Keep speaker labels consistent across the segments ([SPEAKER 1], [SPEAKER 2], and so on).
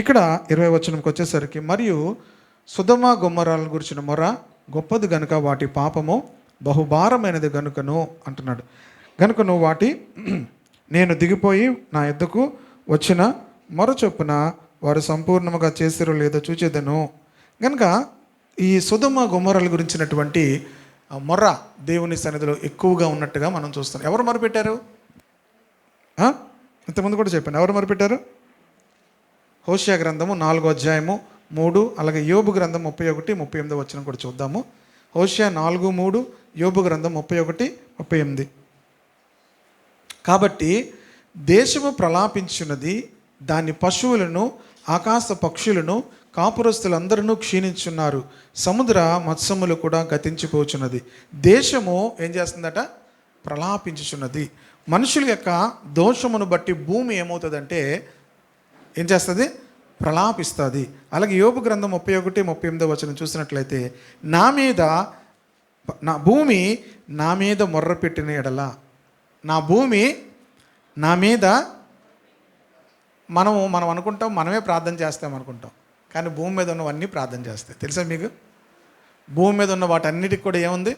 [SPEAKER 1] ఇక్కడ 20 వచనంకి వచ్చేసరికి, మరియు సొదొమ గొమొర్రాల గురించిన మొర గొప్పది గనుక వాటి పాపము బహుభారమైనది గనుకను అంటున్నాడు. గనుకను వాటి నేను దిగిపోయి నా యొద్దకు వచ్చిన మొర చొప్పున వారు సంపూర్ణముగా చేసిరో లేదో చూచేదను. కనుక ఈ సొదొమ గొమొర్రాల గురించినటువంటి మొర్ర దేవుని సన్నిధిలో ఎక్కువగా ఉన్నట్టుగా మనం చూస్తాం. ఎవరు మొరపెట్టారు? ఇంతకుముందు కూడా చెప్పాను. ఎవరు మొరపెట్టారు? హోషేయ గ్రంథము 4వ అధ్యాయము 3, అలాగే యోబు గ్రంథం 31, 38 వచనం కూడా చూద్దాము. హోషేయ 4:3, యోబు గ్రంథం 31, 38. కాబట్టి దేశము ప్రలాపించున్నది, దాని పశువులను ఆకాశ పక్షులను కాపురస్తులందరూ క్షీణించున్నారు, సముద్ర మత్స్యములు కూడా గతించిపోచున్నది. దేశము ఏం చేస్తుందట? ప్రలాపించుచున్నది. మనుషుల యొక్క దోషమును బట్టి భూమి ఏమవుతుందంటే ఏం చేస్తుంది? ప్రలాపిస్తుంది. అలాగే యోబు గ్రంథం 31, 38 వచనం చూసినట్లయితే, నా భూమి నా మీద మొర్ర పెట్టిన ఎడల, నా భూమి నా మీద, మనం అనుకుంటాం మనమే ప్రార్థన చేస్తాం అనుకుంటాం, కానీ భూమి మీద ఉన్నవన్నీ ప్రార్థన చేస్తాయి. తెలుసా మీకు? భూమి మీద ఉన్న వాటన్నిటికి కూడా ఏముంది?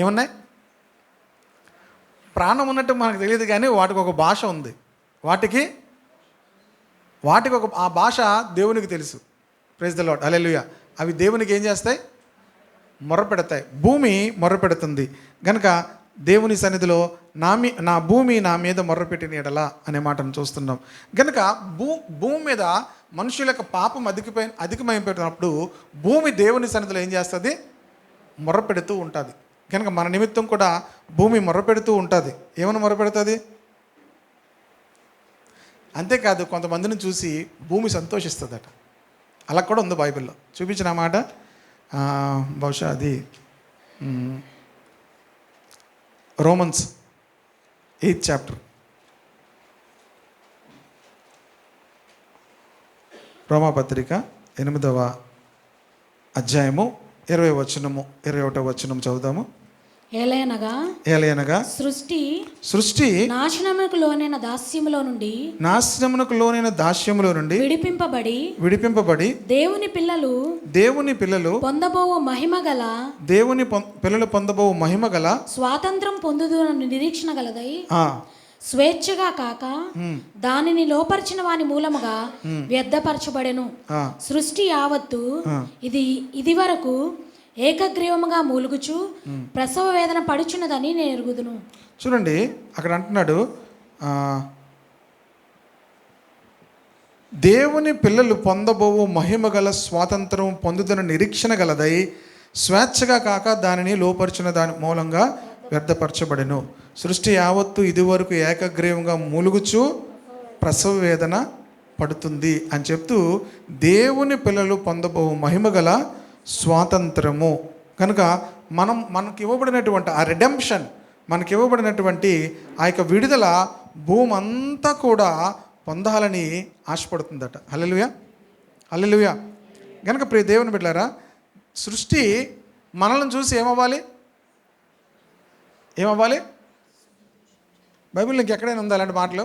[SPEAKER 1] ఏమున్నాయి? ప్రాణం ఉన్నట్టు మనకు తెలియదు, కానీ వాటికి ఒక భాష ఉంది. వాటికి ఒక ఆ భాష దేవునికి తెలుసు. ప్రైజ్ ద లార్డ్, హల్లెలూయా. అవి దేవునికి ఏం చేస్తాయి? మొర్రపెడతాయి. భూమి మొర్రపెడుతుంది. కనుక దేవుని సన్నిధిలో నా భూమి నా మీద మొర్రపెట్టిన ఎడల అనే మాటను చూస్తున్నాం. కనుక భూమి మీద మనుషుల యొక్క పాపం అధికమైపోయినప్పుడు భూమి దేవుని సన్నిధిలో ఏం చేస్తుంది? మొర్రపెడుతూ ఉంటుంది. కనుక మన నిమిత్తం కూడా భూమి మొర్రపెడుతూ ఉంటుంది. ఏమని మొర్రపెడుతుంది? అంతేకాదు, కొంతమందిని చూసి భూమి సంతోషిస్తుందట. అలా కూడా ఉంది బైబిల్లో. చూపించిన మాట బహుశా అది రోమన్స్ 8th చాప్టర్, రోమాపత్రిక 8వ అధ్యాయము 21వ వచనం చదువుదాము. ఏలయనగా సృష్టి
[SPEAKER 2] నాశనమునకు లోనైన దాస్యములో నుండి
[SPEAKER 1] విడిపింపబడి
[SPEAKER 2] దేవుని పిల్లలు పొందబోవు మహిమ గల స్వాతంత్రం పొందుదునని నిరీక్షణ గలదై స్వేచ్ఛగా కాక దానిని లోపరిచిన వాని మూలముగా వ్యర్థపరచబడెను. సృష్టి యావత్తు ఇది వరకు ఏకగ్రీవముగా మూలుగుచు ప్రసవ వేదన పడుచున్నదని నేను ఎరుగుదును.
[SPEAKER 1] చూడండి, అక్కడ అంటున్నాడు, దేవుని పిల్లలు పొందబోవు మహిమ గల స్వాతంత్రం పొందుతున్న నిరీక్షణ గలదై స్వేచ్ఛగా కాక దానిని లోపరిచిన దాని మూలంగా వ్యర్థపరచబడెను. సృష్టి యావత్తు ఇదివరకు ఏకగ్రీవంగా మూలుగుచు ప్రసవ వేదన పడుతుంది అని చెప్తూ, దేవుని పిల్లలు పొందబోవు మహిమ గల స్వాతంత్రము. కనుక మనకి ఇవ్వబడినటువంటి ఆ రిడెంప్షన్, మనకి ఇవ్వబడినటువంటి ఆ యొక్క విడుదల భూమి అంతా కూడా పొందాలని ఆశపడుతుందట. హల్లెలూయా, హల్లెలూయా. కనుక ప్రియ దేవుని బిడ్డలారా, సృష్టి మనల్ని చూసి ఏమవ్వాలి? బైబిల్లో ఇంకెక్కడైనా ఉందా అలాంటి మాటలు?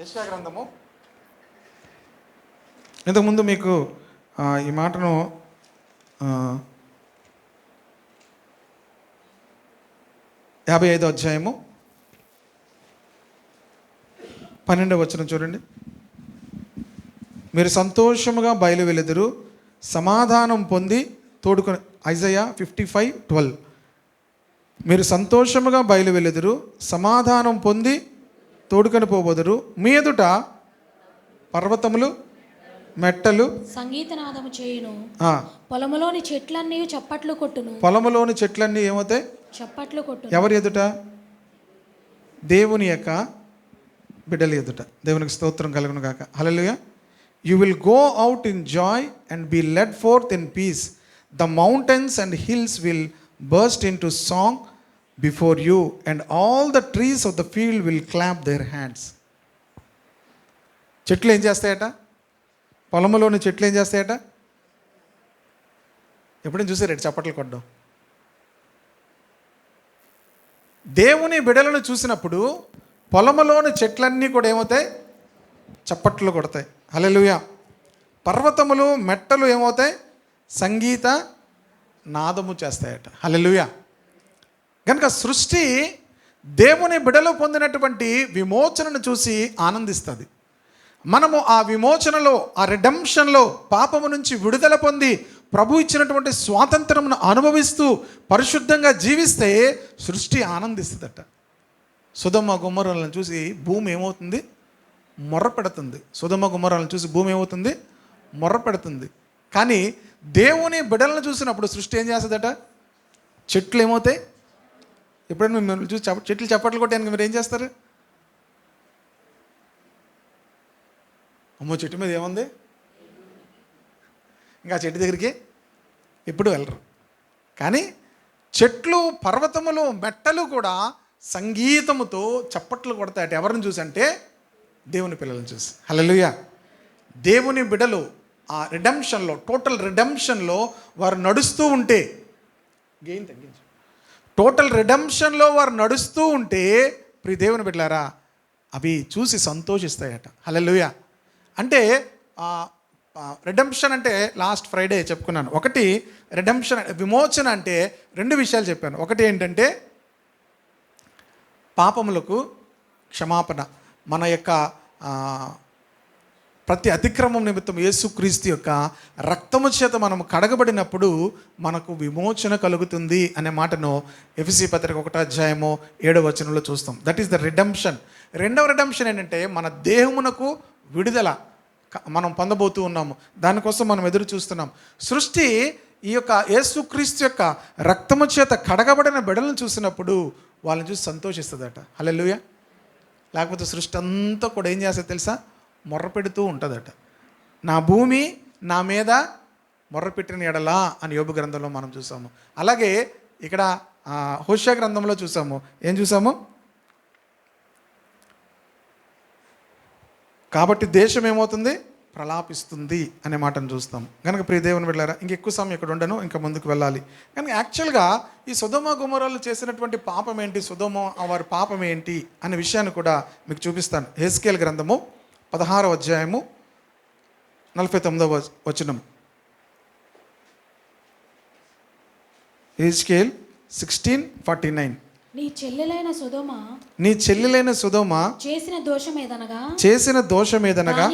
[SPEAKER 1] యెషయా గ్రంథము, ఇంతకుముందు మీకు ఈ మాటను 55వ అధ్యాయము 12వ వచనం చూడండి. మీరు సంతోషముగా బయలు వెలుదురు, సమాధానం పొంది తోడుకొని. ఐజయా 55:12. మీరు సంతోషముగా బయలు వెలుదురు, సమాధానం పొంది తోడుకొని పోబోదురు. మీ ఎదుట పర్వతములు మెట్టలు
[SPEAKER 2] సంగీతనాదము చేయును, పొలములోని చెట్లన్నీ చప్పట్లు కొట్టును.
[SPEAKER 1] పొలములోని చెట్లన్నీ ఏమవుతాయి?
[SPEAKER 2] చప్పట్లు కొట్టును.
[SPEAKER 1] ఎవరి ఎదుట? దేవుని యొక్క బిడ్డల ఎదుట. దేవునికి స్తోత్రం కలుగును గాక. Hallelujah. You will go out in joy and be led forth in peace. The mountains and hills will burst into song before you and all the trees of the field will clap their hands. చెట్లు ఏం చేస్తాయట? పొలంలోని చెట్లు ఏం చేస్తాయట? ఎప్పుడైనా చూసారు చప్పట్లు కొట్టడం? దేవుని బిడలను చూసినప్పుడు పొలములోని చెట్లన్నీ కూడా ఏమవుతాయి? చప్పట్లు కొడతాయి. హల్లెలూయా. పర్వతములు మెట్టలు ఏమవుతాయి? సంగీత నాదము చేస్తాయట. హల్లెలూయా. కనుక సృష్టి దేవుని బిడలు పొందినటువంటి విమోచనను చూసి ఆనందిస్తుంది. మనము ఆ విమోచనలో, ఆ రిడెంప్షన్లో పాపము నుంచి విడుదల పొంది ప్రభు ఇచ్చినటువంటి స్వాతంత్రమును అనుభవిస్తూ పరిశుద్ధంగా జీవిస్తే సృష్టి ఆనందిస్తుందట. సొదొమ గొమొర్రాలను చూసి భూమి ఏమవుతుంది? మొర్ర పెడుతుంది. సొదొమ గొమొర్రాలను చూసి భూమి ఏమవుతుంది? మొర్ర పెడుతుంది. కానీ దేవుని బిడలను చూసినప్పుడు సృష్టి ఏం చేస్తుందట? చెట్లు ఏమవుతాయి? ఎప్పుడైనా మిమ్మల్ని చూసి చెట్లు చప్పట్లు కొట్టడానికి మీరు ఏం చేస్తారు? అమ్మో చెట్టు మీద ఏముంది, ఇంకా చెట్టు దగ్గరికి ఎప్పుడు వెళ్ళరు. కానీ చెట్లు, పర్వతములు, మెట్టలు కూడా సంగీతముతో చప్పట్లు కొడతాయట. ఎవరిని చూసి అంటే దేవుని పిల్లలను చూసి. హల్లెలూయా. దేవుని బిడలు ఆ రిడెంప్షన్లో, టోటల్ రిడెంప్షన్లో వారు నడుస్తూ ఉంటే, గెయిన్ తగ్గించు, టోటల్ రిడెంప్షన్లో వారు నడుస్తూ ఉంటే ప్రియ దేవుని బిడ్డలారా అవి చూసి సంతోషిస్తాయట. హల్లెలూయా. అంటే రిడెంప్షన్ అంటే లాస్ట్ ఫ్రైడే చెప్పుకున్నాను. ఒకటి రిడెంప్షన్, విమోచన అంటే రెండు విషయాలు చెప్పాను. ఒకటి ఏంటంటే పాపములకు క్షమాపణ. మన యొక్క ప్రతి అతిక్రమం నిమిత్తం యేసుక్రీస్తు యొక్క రక్తము చేత మనం కడగబడినప్పుడు మనకు విమోచన కలుగుతుంది అనే మాటను ఎఫెసీ పత్రిక 1:7 చూస్తాం. That is the redemption. రెండవ రిడెంప్షన్ ఏంటంటే మన దేహమునకు విడుదల మనం పొందబోతూ ఉన్నాము. దానికోసం మనం ఎదురు చూస్తున్నాం. సృష్టి ఈ యొక్క యేసుక్రీస్తు యొక్క రక్తము చేత కడగబడిన బిడ్డలను చూసినప్పుడు వాళ్ళని చూసి సంతోషిస్తుందట. హల్లెలూయా. లేకపోతే సృష్టి అంతా కూడా ఏం చేస్తుంది తెలుసా? మొర్ర పెడుతూ ఉంటుందట. నా భూమి నా మీద మొర్ర పెట్టిన ఎడలా అని యోబు గ్రంథంలో మనం చూసాము. అలాగే ఇక్కడ హోషేయ గ్రంథంలో చూసాము. ఏం చూసాము? కాబట్టి దేశం ఏమవుతుంది? ప్రలాపిస్తుంది అనే మాటను చూస్తాం. కనుక ప్రియ దేవుని బిడ్డలారా ఇంకెక్కువ సమయం ఇక్కడ ఉండను, ఇంకా ముందుకు వెళ్ళాలి. కనుక యాక్చువల్గా ఈ సొదొమ గొమొర్రాలు చేసినటువంటి పాపం ఏంటి, సొదొమ వారి పాపం ఏంటి అనే విషయాన్ని కూడా మీకు చూపిస్తాను. హెస్కేల్ గ్రంథము 16:49. హెస్కేల్ 16:49.
[SPEAKER 2] నీ చెల్లెలైన సొదొమ చేసిన దోషమేదనగా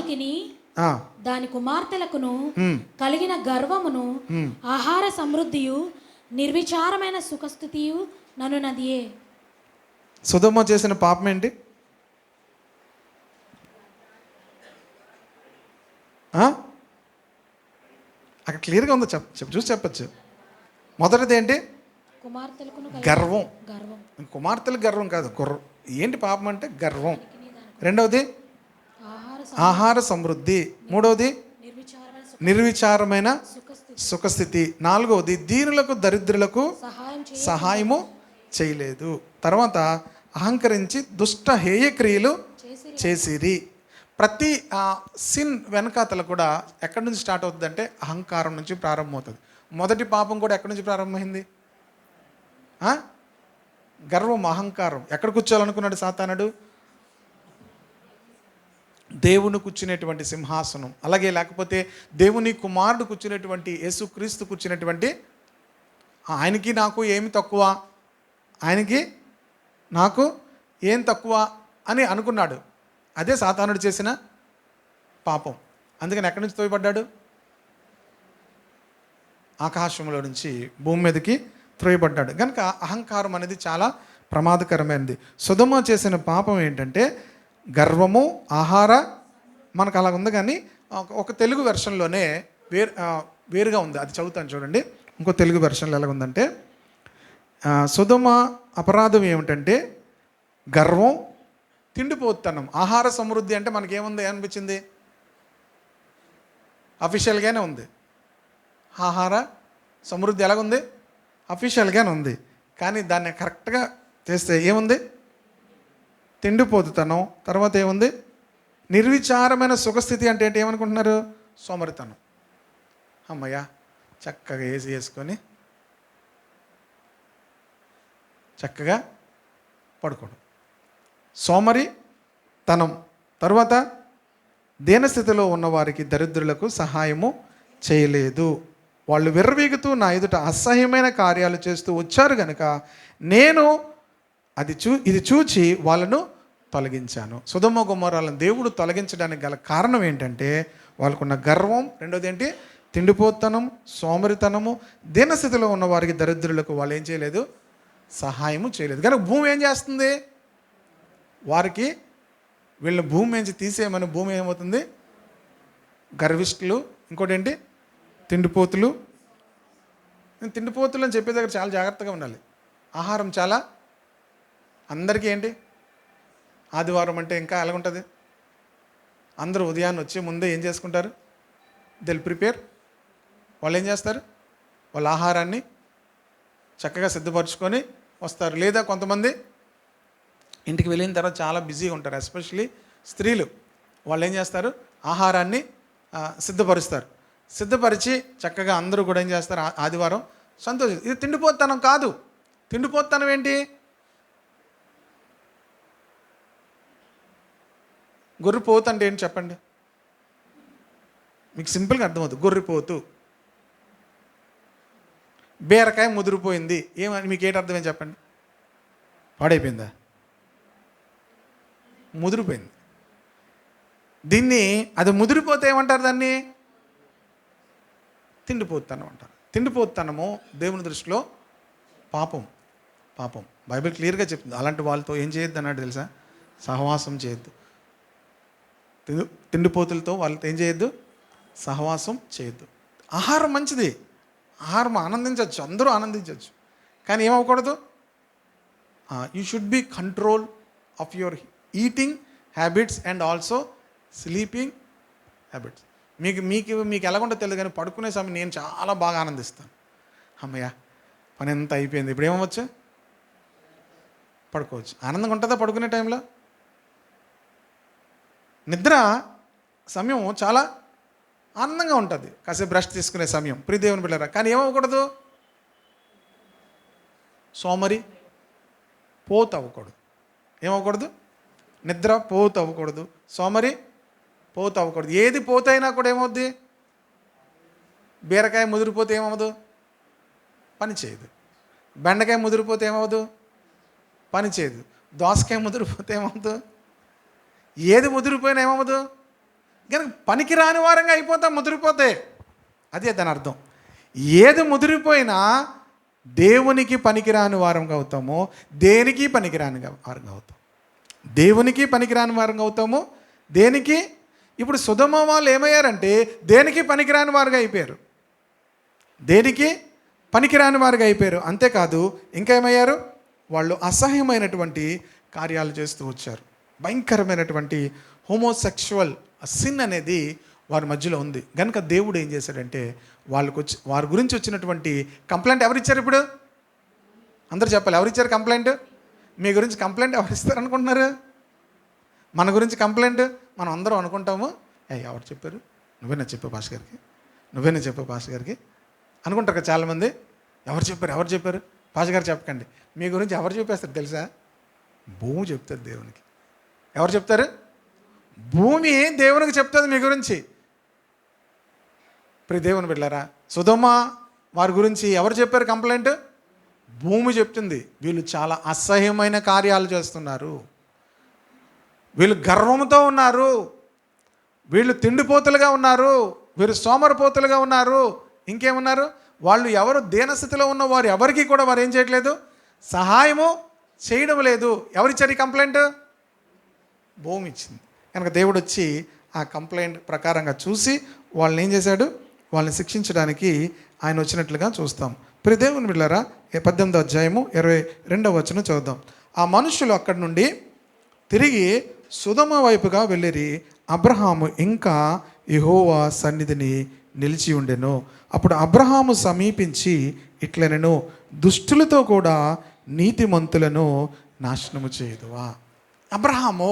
[SPEAKER 2] దాని కుమార్తెలకును కలిగిన గర్వమును, ఆహార సమృద్ధియు, నిర్విచారమైన సుఖస్థితియు ననునదియే.
[SPEAKER 1] సొదొమ చేసిన పాపం ఏంటి? అక్కడ క్లియర్గా ఉందో చూసి చెప్పచ్చు. మొదటిది ఏంటి? గర్వం. కుమార్తెలకు గర్వం కాదు, ఏంటి పాపం అంటే గర్వం. రెండవది ఆహార సమృద్ధి. మూడవది నిర్విచారమైన సుఖస్థితి. నాలుగవది దీనులకు దరిద్రులకు సహాయము చేయలేదు. తర్వాత అహంకరించి దుష్ట హేయక్రియలు చేసిరి. ప్రతి సిన్ వెనకాతల కూడా ఎక్కడి నుంచి స్టార్ట్ అవుతుంది అంటే అహంకారం నుంచి ప్రారంభమవుతుంది. మొదటి పాపం కూడా ఎక్కడి నుంచి ప్రారంభమైంది? గర్వం, అహంకారం. ఎక్కడ కూర్చోాలనుకున్నాడు సాతానుడు? దేవుని కూర్చునేటువంటి సింహాసనం. అలాగే లేకపోతే దేవుని కుమారుడు కూర్చునేటువంటి యేసుక్రీస్తు కూర్చునేటువంటి ఆయనకి నాకు ఏమి తక్కువ, ఆయనకి నాకు ఏం తక్కువ అని అనుకున్నాడు. అదే సాతానుడు చేసిన పాపం. అందుకని ఎక్కడి నుంచి తోయబడ్డాడు? ఆకాశంలో నుంచి భూమి మీదకి త్రోయబడ్డాడు. కనుక అహంకారం అనేది చాలా ప్రమాదకరమైనది. సొదొమ చేసిన పాపం ఏంటంటే గర్వము, ఆహార, మనకు అలా ఉంది. కానీ ఒక తెలుగు వెర్షన్లోనే వేరుగా ఉంది. అది చదువుతాను చూడండి. ఇంకో తెలుగు వెర్షన్లో ఎలా ఉందంటే సొదొమ అపరాధం ఏమిటంటే గర్వం, తిండిపోతనం. ఆహార సమృద్ధి అంటే మనకేముంది అనిపించింది? అఫీషియల్గానే ఉంది. ఆహార సమృద్ధి ఎలాగుంది? అఫీషియల్గానే ఉంది. కానీ దాన్ని కరెక్ట్గా చేస్తే ఏముంది? తిండిపోతుతనం. తర్వాత ఏముంది? నిర్విచారమైన సుఖస్థితి. అంటే ఏంటి? ఏమనుకుంటున్నారు? సోమరితనం. అమ్మయ్య చక్కగా ఏసి వేసుకొని చక్కగా పడుకోవడం. సోమరితనం. తర్వాత దీనస్థితిలో ఉన్నవారికి దరిద్రులకు సహాయము చేయలేదు. వాళ్ళు విర్రవీగుతూ నా ఎదుట అసహ్యమైన కార్యాలు చేస్తూ వచ్చారు కనుక నేను ఇది చూచి వాళ్ళను తొలగించాను. సొదొమ గొమొర్రాలను దేవుడు తొలగించడానికి గల కారణం ఏంటంటే వాళ్ళకున్న గర్వం, రెండోది ఏంటి, తిండిపోతనం, సోమరితనము. దీనస్థితిలో ఉన్న వారికి దరిద్రులకు వాళ్ళు ఏం చేయలేదు, సహాయము చేయలేదు. కనుక భూమి ఏం చేస్తుంది, వారికి వీళ్ళ భూమి నుంచి తీసేయమని భూమి ఏమవుతుంది, గర్విష్ఠులు, ఇంకోటి ఏంటి, తిండిపోతులు. నేను తిండిపోతులు అని చెప్పే దగ్గర చాలా జాగ్రత్తగా ఉండాలి. ఆహారం చాలా అందరికీ ఏంటి, ఆదివారం అంటే ఇంకా ఎలాగుంటుంది, అందరూ ఉదయాన్నే వచ్చి ముందే ఏం చేసుకుంటారు, దిల్ ప్రిపేర్. వాళ్ళు ఏం చేస్తారు, వాళ్ళ ఆహారాన్ని చక్కగా సిద్ధపరచుకొని వస్తారు. లేదా కొంతమంది ఇంటికి వెళ్ళిన తర్వాత చాలా బిజీగా ఉంటారు, ఎస్పెషలీ స్త్రీలు. వాళ్ళు ఏం చేస్తారు, ఆహారాన్ని సిద్ధపరుస్తారు. సిద్ధపరిచి చక్కగా అందరూ కూడా ఏం చేస్తారు, ఆదివారం సంతోషం. ఇది తిండిపోతనం కాదు. తిండిపోతనం ఏంటి, గొర్రెపోతు అంటే ఏంటి చెప్పండి, మీకు సింపుల్గా అర్థమవుతుంది. గొర్రెపోతు, బీరకాయ ముదిరిపోయింది, ఏమని మీకు ఏంటి అర్థమేం చెప్పండి, పాడైపోయిందా, ముదిరిపోయింది. దీన్ని అది ముదిరిపోతే ఏమంటారు, దాన్ని తిండిపోతనం అంటారు. తిండిపోతనము దేవుని దృష్టిలో పాపం. బైబిల్ క్లియర్గా చెప్తుంది. అలాంటి వాళ్ళతో ఏం చేయొద్దు అన్నాడు తెలుసా, సహవాసం చేయొద్దు. తిండిపోతులతో వాళ్ళతో ఏం చేయొద్దు, సహవాసం చేయొద్దు. ఆహారం మంచిది, ఆహారం ఆనందించవచ్చు, అందరూ ఆనందించవచ్చు. కానీ ఏమవ్వకూడదు, you should be control of your eating habits and also sleeping habits. మీకు ఎలాగుంటో తెలియదు, కానీ పడుకునే సమయం నేను చాలా బాగా ఆనందిస్తాను. అమ్మయ్య పని ఎంత అయిపోయింది, ఇప్పుడు ఏమవచ్చు, పడుకోవచ్చు. ఆనందంగా ఉంటుందా పడుకునే టైంలో? నిద్ర సమయం చాలా ఆనందంగా ఉంటుంది, కాసేపు బ్రష్ తీసుకునే సమయం, ప్రియదేవుని బిడ్డలారా. కానీ ఏమవ్వకూడదు, సోమరి పోతు అవ్వకూడదు. ఏమవ్వకూడదు, నిద్ర పోతు అవ్వకూడదు, సోమరి పోతు అవ్వకూడదు. ఏది పోతైనా కూడా ఏమవుద్ది, బీరకాయ ముదిరిపోతే ఏమవ్వదు, పని చేయదు. బెండకాయ ముదిరిపోతే ఏమవ్వదు, పని చేయదు. దోసకాయ ముదిరిపోతే ఏమవుతుంది, ఏది ముదిరిపోయినా ఏమవ్వదు, కనుక పనికి రాని వారంగా అయిపోతాం ముదిరిపోతే. అదే దాని అర్థం. ఏది ముదిరిపోయినా దేవునికి పనికిరాని వారంగా అవుతామో, దేనికి పనికిరాని వారంగా అవుతాం. దేవునికి పనికిరాని వారంగా అవుతాము, దేనికి. ఇప్పుడు సొదొమ వాళ్ళు ఏమయ్యారంటే దేనికి పనికిరాని వారుగా అయిపోయారు, దేనికి పనికిరాని వారుగా అయిపోయారు. అంతేకాదు ఇంకా ఏమయ్యారు, వాళ్ళు అసహ్యమైనటువంటి కార్యాలు చేస్తూ వచ్చారు. భయంకరమైనటువంటి హోమోసెక్షువల్ సిన్ అనేది వారి మధ్యలో ఉంది. కనుక దేవుడు ఏం చేశాడంటే వారి గురించి వచ్చినటువంటి కంప్లైంట్ ఎవరిచ్చారు, ఇప్పుడు అందరూ చెప్పాలి, ఎవరిచ్చారు కంప్లైంట్? మీ గురించి కంప్లైంట్ ఎవరు ఇస్తారు అనుకుంటున్నారు? మన గురించి కంప్లైంట్ మనం అందరం అనుకుంటాము, ఎవరు చెప్పారు, నువ్వేనా చెప్పు పాస్టర్ గారికి అనుకుంటారు కదా చాలామంది. ఎవరు చెప్పారు పాస్టర్ గారు చెప్పకండి. మీ గురించి ఎవరు చెప్పేస్తారు తెలుసా? భూమి చెప్తుంది దేవునికి. ఎవరు చెప్తారు? భూమి దేవునికి చెప్తుంది మీ గురించి. ప్రియ దేవుని బిడ్డలారా, సొదొమ వారి గురించి ఎవరు చెప్పారు కంప్లైంట్? భూమి చెప్తుంది. వీళ్ళు చాలా అసహ్యమైన కార్యాలు చేస్తున్నారు, వీళ్ళు గర్వంతో ఉన్నారు, వీళ్ళు తిండిపోతులుగా ఉన్నారు, వీరు సోమరిపోతులుగా ఉన్నారు. ఇంకేమున్నారు, వాళ్ళు ఎవరు దీనస్థితిలో ఉన్న వారు ఎవరికి కూడా వారు ఏం చేయట్లేదు, సహాయము చేయడం లేదు. ఎవరిచ్చారు ఈ కంప్లైంట్? భూమి ఇచ్చింది. కనుక దేవుడు వచ్చి ఆ కంప్లైంట్ ప్రకారంగా చూసి వాళ్ళని ఏం చేశాడు, వాళ్ళని శిక్షించడానికి ఆయన వచ్చినట్లుగా చూస్తాం. ప్రియ దేవుని బిడ్డలారా, 18వ అధ్యాయము 22వ వచనం చదువుదాం. ఆ మనుషులు అక్కడి నుండి తిరిగి సొదొమ వైపుగా వెళ్ళిరి. అబ్రహాము ఇంకా యెహోవా సన్నిధిని నిలిచి ఉండెను. అప్పుడు అబ్రహాము సమీపించి ఇట్లనెను, దుష్టులతో కూడా నీతిమంతులను నాశనము చేయదువా. అబ్రహాము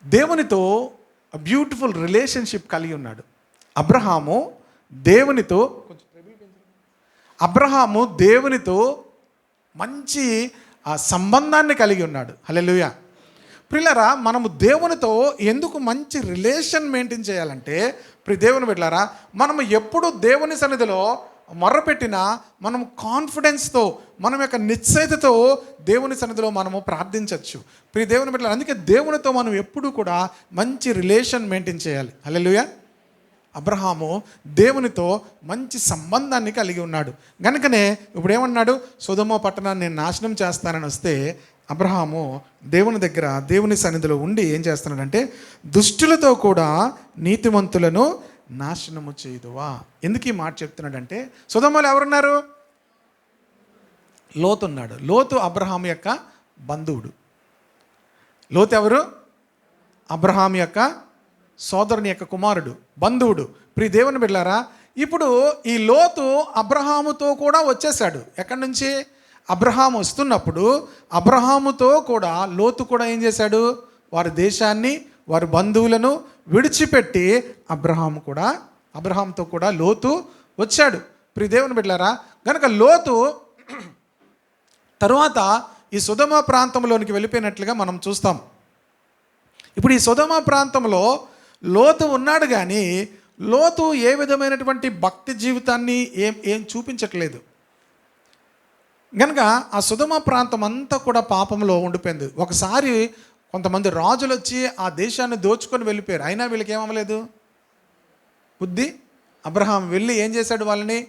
[SPEAKER 1] దేవునితో బ్యూటిఫుల్ రిలేషన్షిప్ కలిగి ఉన్నాడు. అబ్రహాము దేవునితో మంచి సంబంధాన్ని కలిగి ఉన్నాడు. హల్లెలూయా. ప్రియులారా, మనము దేవునితో ఎందుకు మంచి రిలేషన్ మెయింటైన్ చేయాలంటే, దేవుని బిడ్డలారా, మనము ఎప్పుడు దేవుని సన్నిధిలో మొర్రపెట్టినా మనం కాన్ఫిడెన్స్తో, మనం యొక్క నిశ్చయితతో దేవుని సన్నిధిలో మనము ప్రార్థించవచ్చు. దేవుని బిడ్డలారా, అందుకే దేవునితో మనం ఎప్పుడు కూడా మంచి రిలేషన్ మెయింటైన్ చేయాలి. హల్లెలూయా. అబ్రహాము దేవునితో మంచి సంబంధాన్ని కలిగి ఉన్నాడు. కనుకనే ఇప్పుడు ఏమన్నాడు, సొదొమ పట్టణాన్ని నేను నాశనం చేస్తానని వస్తే అబ్రహాము దేవుని దగ్గర, దేవుని సన్నిధిలో ఉండి ఏం చేస్తున్నాడంటే, దుష్టులతో కూడా నీతిమంతులను నాశనము చేయదువా. ఎందుకు ఈ మాట చెప్తున్నాడంటే, సొదొమలో ఎవరున్నారు? లోతు ఉన్నాడు. లోతు అబ్రహాము యొక్క బంధువుడు. లోతు ఎవరు? అబ్రహాము యొక్క సోదరుని యొక్క కుమారుడు, బంధువుడు. దేవుని బిడ్డలారా, ఇప్పుడు ఈ లోతు అబ్రహాముతో కూడా వచ్చేసాడు. ఎక్కడి నుంచి? అబ్రహాము వస్తున్నప్పుడు అబ్రహాముతో కూడా లోతు కూడా ఏం చేశాడు? వారి దేశాన్ని, వారి బంధువులను విడిచిపెట్టి అబ్రహాముతో కూడా లోతు వచ్చాడు. దేవుని బిడ్డలారా, కనుక లోతు తరువాత ఈ సొదొమ ప్రాంతంలోనికి వెళ్ళిపోయినట్లుగా మనం చూస్తాం. ఇప్పుడు ఈ సొదొమ ప్రాంతంలో లోతు ఉన్నాడు, కానీ లోతు ఏ విధమైనటువంటి భక్తి జీవితాన్ని ఏం చూపించట్లేదు. కనుక ఆ సొదొమ ప్రాంతం అంతా కూడా పాపంలో ఉండిపోయింది. ఒకసారి కొంతమంది రాజులు వచ్చి ఆ దేశాన్ని దోచుకొని వెళ్ళిపోయారు. అయినా వీళ్ళకి ఏమవ్వలేదు బుద్ధి. అబ్రహాం వెళ్ళి ఏం చేశాడు? వాళ్ళని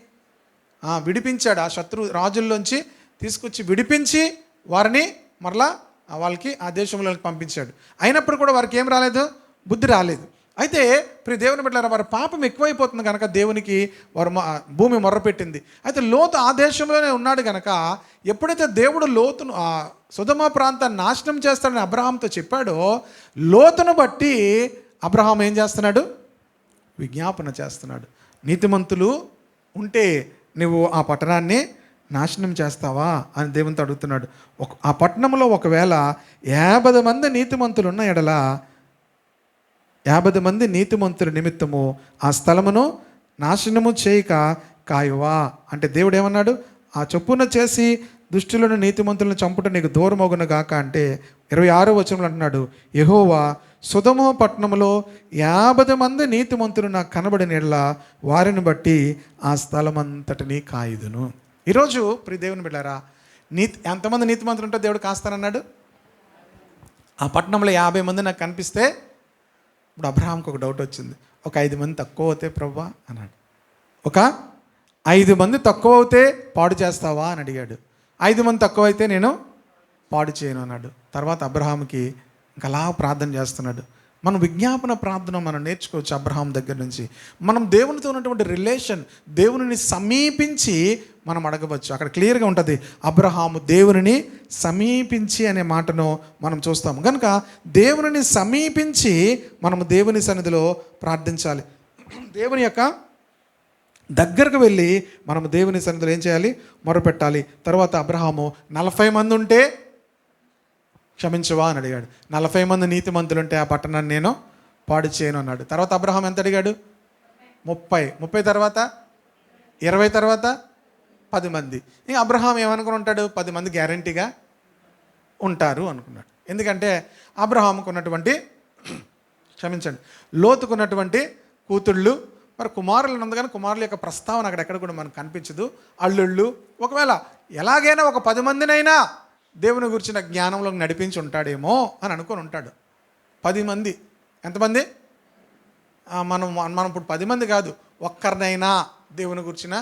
[SPEAKER 1] విడిపించాడు. ఆ శత్రు రాజుల్లోంచి తీసుకొచ్చి విడిపించి వారిని మరలా వాళ్ళకి ఆ దేశంలోకి పంపించాడు. అయినప్పుడు కూడా వారికి ఏం రాలేదు? బుద్ధి రాలేదు. అయితే దేవుని బిడ్డలారా, వారి పాపం ఎక్కువైపోతుంది కనుక దేవునికి వారు భూమి మొర్రపెట్టింది. అయితే లోతు ఆ దేశంలోనే ఉన్నాడు కనుక ఎప్పుడైతే దేవుడు లోతును సొదొమ ప్రాంతాన్ని నాశనం చేస్తాడని అబ్రహాంతో చెప్పాడో, లోతును బట్టి అబ్రహాం ఏం చేస్తున్నాడు? విజ్ఞాపన చేస్తున్నాడు. నీతిమంతులు ఉంటే నువ్వు ఆ పట్టణాన్ని నాశనం చేస్తావా అని దేవునితో అడుగుతున్నాడు. ఆ పట్టణంలో ఒకవేళ 50 మంది నీతిమంతులు ఉన్న ఎడల 50 మంది నీతిమంతుల నిమిత్తము ఆ స్థలమును నాశనము చేయక కాయువా అంటే దేవుడు ఏమన్నాడు? ఆ చొప్పున చేసి దుష్టులను నీతిమంతులను చంపుట నీకు దూరమగును గాక అంటే 26వ వచనంలో అంటున్నాడు, యెహోవా సొదొమ పట్టణంలో 50 మంది నీతిమంతులు నాకు కనబడిన ఎడల వారిని బట్టి ఆ స్థలమంతటిని కాయుదును. ఈరోజు దేవుని బిడ్డారా, ఎంతమంది నీతిమంతులు ఉంటే దేవుడు కాస్తానన్నాడు? ఆ పట్టణంలో 50 మంది నాకు కనిపిస్తే, ఇప్పుడు అబ్రహాంకి ఒక డౌట్ వచ్చింది, ఒక 5 మంది తక్కువ అవుతే ప్రభువా అన్నాడు. ఒక 5 మంది తక్కువ అవుతే పాడు చేస్తావా అని అడిగాడు. 5 మంది తక్కువ అయితే నేను పాడు చేయను అన్నాడు. తర్వాత అబ్రహాంకి ఇంకలా ప్రార్థన చేస్తున్నాడు. మనం విజ్ఞాపన ప్రార్థన మనం నేర్చుకోవచ్చు అబ్రహాం దగ్గర నుంచి. మనం దేవునితో ఉన్నటువంటి రిలేషన్, దేవునిని సమీపించి మనం అడగవచ్చు. అక్కడ క్లియర్గా ఉంటుంది, అబ్రహాము దేవునిని సమీపించి అనే మాటను మనం చూస్తాము. కనుక దేవునిని సమీపించి మనము దేవుని సన్నిధిలో ప్రార్థించాలి. దేవుని యొక్క దగ్గరకు వెళ్ళి మనము దేవుని సన్నిధిలో ఏం చేయాలి? మొరపెట్టాలి. తర్వాత అబ్రహాము 40 మంది ఉంటే క్షమించవా అని అడిగాడు. 40 మంది నీతిమంతులు ఉంటే ఆ పట్టణాన్ని నేను పాడు చేయను అన్నాడు. తర్వాత అబ్రహాం ఎంత అడిగాడు? 30 తర్వాత 20 తర్వాత 10 మంది. ఇంకా అబ్రహాం ఏమనుకుని ఉంటాడు? 10 మంది గ్యారంటీగా ఉంటారు అనుకున్నాడు. ఎందుకంటే అబ్రహాంకు ఉన్నటువంటి లోతుకున్నటువంటి కూతుళ్ళు, మరి కుమారులు ఉంది, కానీ కుమారుల యొక్క ప్రస్తావన అక్కడెక్కడ కూడా మనకు కనిపించదు. అల్లుళ్ళు, ఒకవేళ ఎలాగైనా ఒక 10 మందినైనా దేవుని గురించిన జ్ఞానంలోకి నడిపించి ఉంటాడేమో అని అనుకొని ఉంటాడు. 10 మంది. ఎంతమంది? మనం ఇప్పుడు 10 మంది కాదు, ఒక్కరినైనా దేవుని గురించిన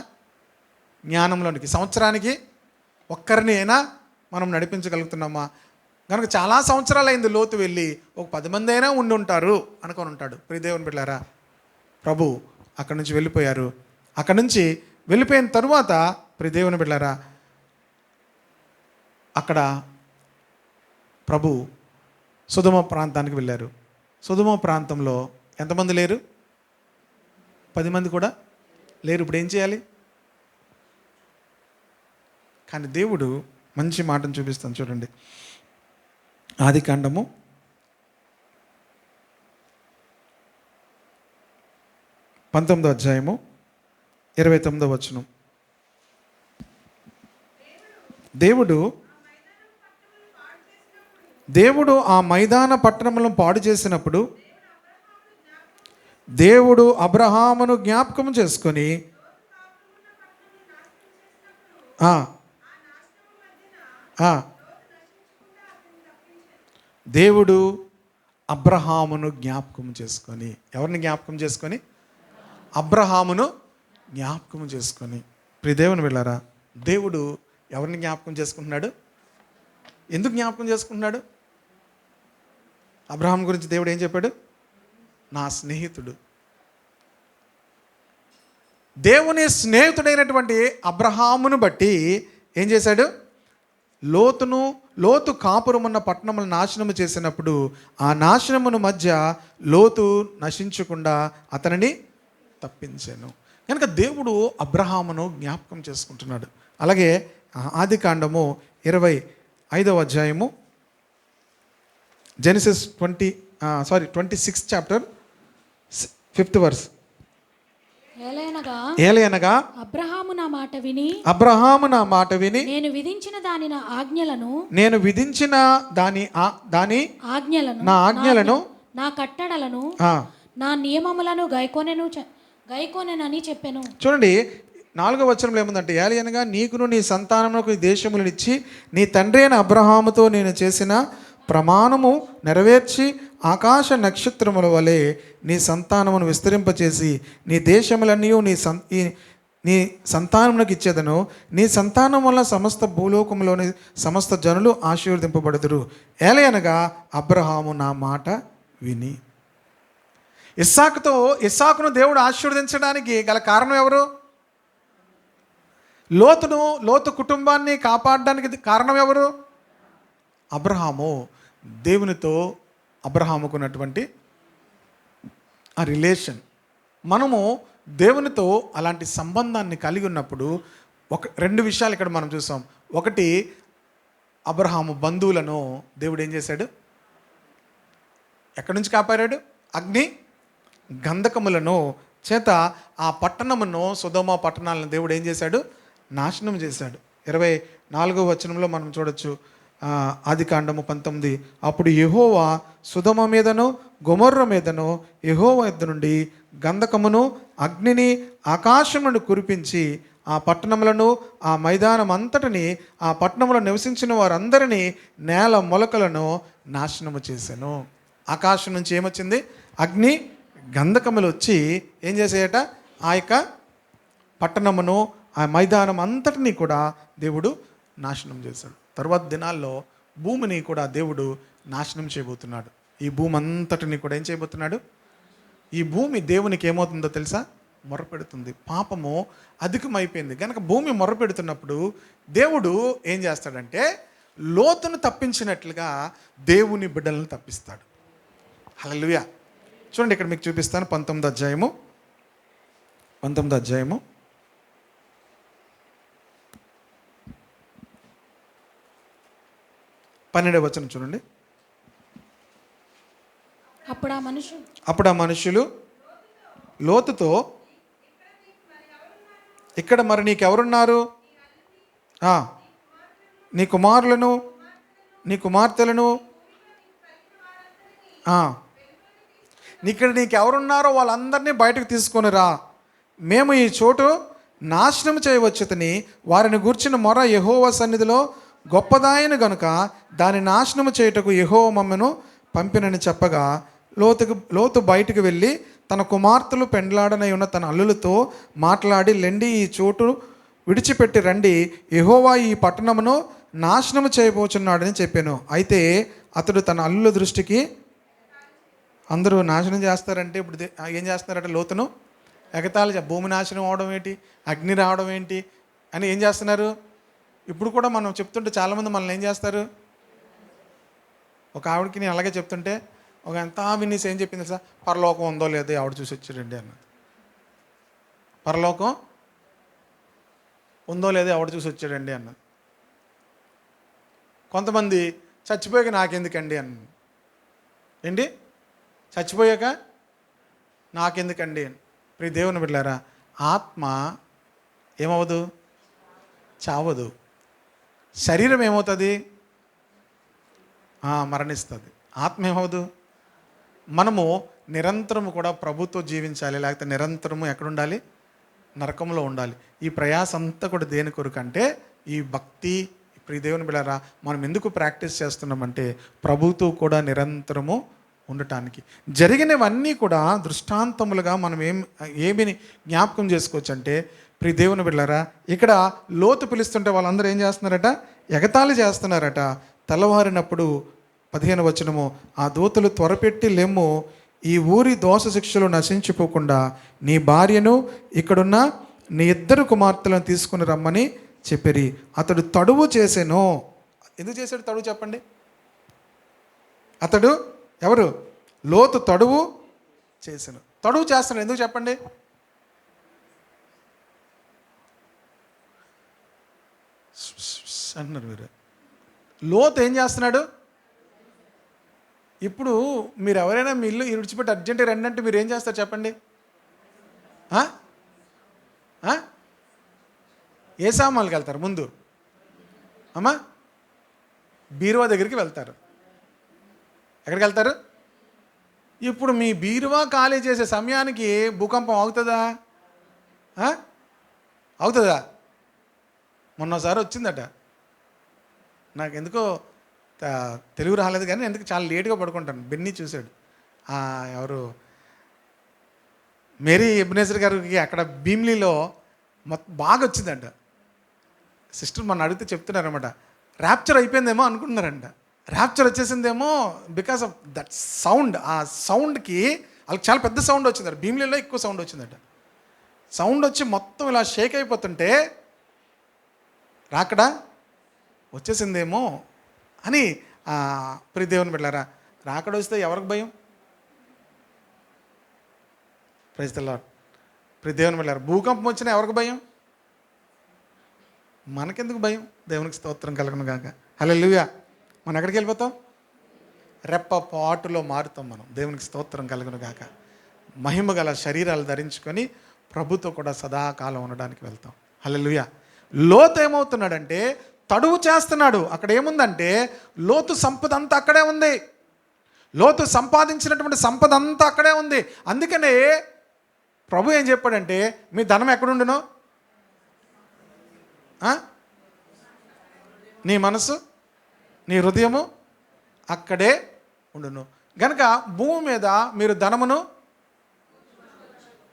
[SPEAKER 1] జ్ఞానంలోనికి సంవత్సరానికి ఒక్కరిని అయినా మనం నడిపించగలుగుతున్నామా? కనుక చాలా సంవత్సరాలు అయింది లోతు వెళ్ళి, ఒక 10 మంది అయినా ఉండి ఉంటారు అనుకొని ఉంటాడు. దేవుని బిడ్డలారా, ప్రభు అక్కడి నుంచి వెళ్ళిపోయారు. అక్కడి నుంచి వెళ్ళిపోయిన తరువాత దేవుని బిడ్డలారా, అక్కడ ప్రభు సొదొమ ప్రాంతానికి వెళ్ళారు. సొదొమ ప్రాంతంలో ఎంతమంది లేరు? 10 మంది కూడా లేరు. ఇప్పుడు ఏం చేయాలి? కానీ దేవుడు మంచి మాటను చూపిస్తాను చూడండి. ఆదికాండము 19వ అధ్యాయము 29వ వచనం. దేవుడు దేవుడు ఆ మైదాన పట్టణములను పాడు చేసినప్పుడు దేవుడు అబ్రహామును జ్ఞాపకం చేసుకొని ఆ, ఆ, దేవుడు అబ్రహామును జ్ఞాపకం చేసుకొని, ఎవరిని జ్ఞాపకం చేసుకొని? అబ్రహామును జ్ఞాపకం చేసుకొని. ప్రియ దేవుని వెళ్ళారా, దేవుడు ఎవరిని జ్ఞాపకం చేసుకుంటున్నాడు? ఎందుకు జ్ఞాపకం చేసుకుంటున్నాడు? అబ్రహాం గురించి దేవుడు ఏం చెప్పాడు? నా స్నేహితుడు. దేవుని స్నేహితుడైనటువంటి అబ్రహామును బట్టి ఏం చేశాడు? లోతు కాపురం ఉన్న పట్టణములు నాశనము చేసినప్పుడు ఆ నాశనమును మధ్య లోతు నశించకుండా అతనిని తప్పించాను. కనుక దేవుడు అబ్రహామును జ్ఞాపకం చేసుకుంటున్నాడు. అలాగే ఆది కాండము 25వ అధ్యాయము, జెనిసిస్ 26 చాప్టర్ 5th వర్స్. ఏలయనగా
[SPEAKER 2] అబ్రహాము నా మాట విని
[SPEAKER 1] నేను విధించిన
[SPEAKER 2] నా ఆజ్ఞలను నా కట్టడలను నా నియమములను గైకొనెనని చెప్పెను.
[SPEAKER 1] చూడండి, 4వ వచనంలో ఏముందంటే, ఏలయనగా నీకును నీ సంతానమునకు ఈ దేశములను ఇచ్చి నీ తండ్రి అయిన అబ్రహాముతో నేను చేసిన ప్రమాణము నెరవేర్చి ఆకాశ నక్షత్రముల వలె నీ సంతానమును విస్తరింపచేసి నీ దేశములన్నీ నీ సంతానమునకు ఇచ్చేదను. నీ సంతానం వల్ల సమస్త భూలోకములోని సమస్త జనులు ఆశీర్వదింపబడుదురు. ఏలయనగా అబ్రహాము నా మాట విని. ఇస్సాకును దేవుడు ఆశీర్వదించడానికి గల కారణం ఎవరు? లోతు కుటుంబాన్ని కాపాడడానికి కారణం ఎవరు? అబ్రహాము. దేవునితో అబ్రహాముకు ఉన్నటువంటి ఆ రిలేషన్. మనము దేవునితో అలాంటి సంబంధాన్ని కలిగి ఉన్నప్పుడు 2 విషయాలు ఇక్కడ మనం చూసాం. ఒకటి, అబ్రహాము బంధువులను దేవుడు ఏం చేశాడు? ఎక్కడి నుంచి కాపాడాడు? అగ్ని గంధకములను చేత ఆ పట్టణమును, సొదొమ పట్టణాలను దేవుడు ఏం చేశాడు? నాశనం చేశాడు. 24వ వచనంలో మనం చూడొచ్చు, ఆది కాండము 19. అప్పుడు యెహోవా సొదొమ మీదను గొమొర్రా మీదను యెహోవా యొద్ద నుండి గంధకమును అగ్నిని ఆకాశం నుండి కురిపించి ఆ పట్టణములను ఆ మైదానం అంతటిని ఆ పట్టణంలో నివసించిన వారందరినీ నేల మొలకలను నాశనము చేశాను. ఆకాశం నుంచి ఏమొచ్చింది? అగ్ని గంధకములు వచ్చి ఏం చేసాయట? ఆ యొక్క పట్టణమును ఆ మైదానం అంతటినీ కూడా దేవుడు నాశనం చేశాడు. తర్వాత దినాల్లో భూమిని కూడా దేవుడు నాశనం చేయబోతున్నాడు. ఈ భూమి అంతటిని కూడా ఏం చేయబోతున్నాడు? ఈ భూమి దేవునికి ఏమవుతుందో తెలుసా? మొర్రపెడుతుంది. పాపము అధికమైపోయింది కనుక భూమి మొర్రపెడుతున్నప్పుడు దేవుడు ఏం చేస్తాడంటే, లోతును తప్పించినట్లుగా దేవుని బిడ్డలను తప్పిస్తాడు. హల్లెలూయా. చూడండి, ఇక్కడ మీకు చూపిస్తాను. 19వ అధ్యాయము 12వ వచనం చూడండి. అప్పుడు ఆ మనుషులు లోతుతో, ఇక్కడ మరి నీకెవరున్నారు? నీ కుమారులను నీ కుమార్తెలను ఇక్కడ నీకెవరున్నారో వాళ్ళందరినీ బయటకు తీసుకొని రా. మేము ఈ చోటు నాశనం చేయవచ్చుతని వారిని గూర్చిన మొర యెహోవా సన్నిధిలో గొప్పదాయను గనుక దాని నాశనము చేయుటకు యెహోవా మమ్మను పంపినని చెప్పగా, లోతు బయటికి వెళ్ళి తన కుమార్తెలు పెండ్లాడనై ఉన్న తన అల్లులతో మాట్లాడి, లెండి ఈ చోటు విడిచిపెట్టి రండి, యెహోవా ఈ పట్టణమును నాశనము చేయబోచున్నాడని చెప్పాను. అయితే అతడు తన అల్లుల దృష్టికి, అందరూ నాశనం చేస్తారంటే ఇప్పుడు ఏం చేస్తున్నారంటే లోతును ఎగతాళి, భూమి నాశనం అవడం ఏంటి, అగ్ని రావడం ఏంటి అని ఏం చేస్తున్నారు? ఇప్పుడు కూడా మనం చెప్తుంటే చాలామంది మనల్ని ఏం చేస్తారు? ఒక ఆవిడకి నేను అలాగే చెప్తుంటే ఒక ఎంత వినేసి ఏం చెప్పింది సార్, పరలోకం ఉందో లేదో ఆవిడ చూసి వచ్చారండి అన్నది. పరలోకం ఉందో లేదో ఆవిడ చూసి వచ్చాడండి అన్నది. కొంతమంది చచ్చిపోయాక నాకెందుకండి అన్నది. ఏంటి? చచ్చిపోయాక నాకెందుకండి అని. ప్రియ దేవుని బిడ్డలారా, ఆత్మ ఏమవదు? చావదు. శరీరం ఏమవుతుంది? మరణిస్తుంది. ఆత్మ ఏమవుదు? మనము నిరంతరము కూడా ప్రభుతో జీవించాలి, లేకపోతే నిరంతరము ఎక్కడుండాలి? నరకంలో ఉండాలి. ఈ ప్రయాస అంతా కూడా దేని కొరకు అంటే, ఈ భక్తి ఇప్పుడు దేవుని బిడ్డలారా మనం ఎందుకు ప్రాక్టీస్ చేస్తున్నామంటే ప్రభుతో కూడా నిరంతరము ఉండటానికి. జరిగినవన్నీ కూడా దృష్టాంతములుగా మనం ఏమిని జ్ఞాపకం చేసుకోవచ్చు అంటే, ప్రియ దేవుని బిడ్డలారా ఇక్కడ లోతు పిలుస్తుంటే వాళ్ళందరూ ఏం చేస్తున్నారట? ఎగతాళి చేస్తున్నారట. తెల్లవారినప్పుడు 15వ వచనము, ఆ దూతలు త్వరపెట్టి లెమ్ము, ఈ ఊరి దోష శిక్షలు నశించిపోకుండా నీ భార్యను ఇక్కడున్న నీ 2 కుమార్తెలను తీసుకుని రమ్మని చెప్పిరి. అతడు తడువు చేసెను. ఎందుకు చేశాడు తడువు చెప్పండి? అతడు ఎవరు? లోతు తడువు చేసెను. తడువు చేస్తున్నాడు ఎందుకు చెప్పండి? అంటున్నారు మీరు. లోతు ఏం చేస్తున్నాడు? ఇప్పుడు మీరు ఎవరైనా మీ ఇల్లు విడిచిపెట్టి అర్జెంటుగా రండి అంటే మీరు ఏం చేస్తారు చెప్పండి? ఏ సామాన్లకు వెళ్తారు ముందు? అమ్మా, బీరువా దగ్గరికి వెళ్తారు. ఎక్కడికి వెళ్తారు? ఇప్పుడు మీ బీరువా ఖాళీ చేసే సమయానికి భూకంపం అవుతుందా? అవుతుందా? మొన్నసారి వచ్చిందట. నాకు ఎందుకో తెలుగు రాలేదు, కానీ ఎందుకు చాలా లేట్గా పడుకుంటాను. బెన్నీ చూశాడు. ఎవరు మేరీ ఎబ్నేజర్ గారికి అక్కడ భీమ్లీలో బాగా వచ్చిందంట. సిస్టర్ మొన్న అడిగితే చెప్తున్నారన్నమాట, ర్యాప్చర్ అయిపోయిందేమో అనుకుంటున్నారంట. ర్యాప్చర్ వచ్చేసిందేమో బికాస్ ఆఫ్ దట్ సౌండ్. ఆ సౌండ్కి వాళ్ళకి చాలా పెద్ద సౌండ్ వచ్చిందట. భీమ్లీలో ఎక్కువ సౌండ్ వచ్చిందట. సౌండ్ వచ్చి మొత్తం ఇలా షేక్ అయిపోతుంటే రాకడా వచ్చేసిందేమో అని ప్రియ దేవుని బిడ్డలారా, రాకడ వస్తే ఎవరికి భయం? Praise the lord. ప్రియ దేవుని బిడ్డలారా, భూకంపం వచ్చినా ఎవరికి భయం? మనకెందుకు భయం? దేవునికి స్తోత్రం కలుగును గాక. హల్లెలూయా. మనం ఎక్కడికి వెళ్ళిపోతాం? రెప్ప పాటులో మారుతాం మనం. దేవునికి స్తోత్రం కలుగును గాక. మహిమ గల శరీరాలు ధరించుకొని ప్రభుతో కూడా సదాకాలం ఉండడానికి వెళ్తాం. హల్లెలూయా. లోతు ఏమవుతున్నాడంటే తడువు చేస్తున్నాడు. అక్కడ ఏముందంటే లోతు సంపద అంతా అక్కడే ఉంది. లోతు సంపాదించినటువంటి సంపద అంతా అక్కడే ఉంది. అందుకనే ప్రభు ఏం చెప్పాడంటే, మీ ధనం ఎక్కడుండును? నీ మనసు, నీ హృదయము అక్కడే ఉండును. గనక భూమి మీద మీరు ధనమును,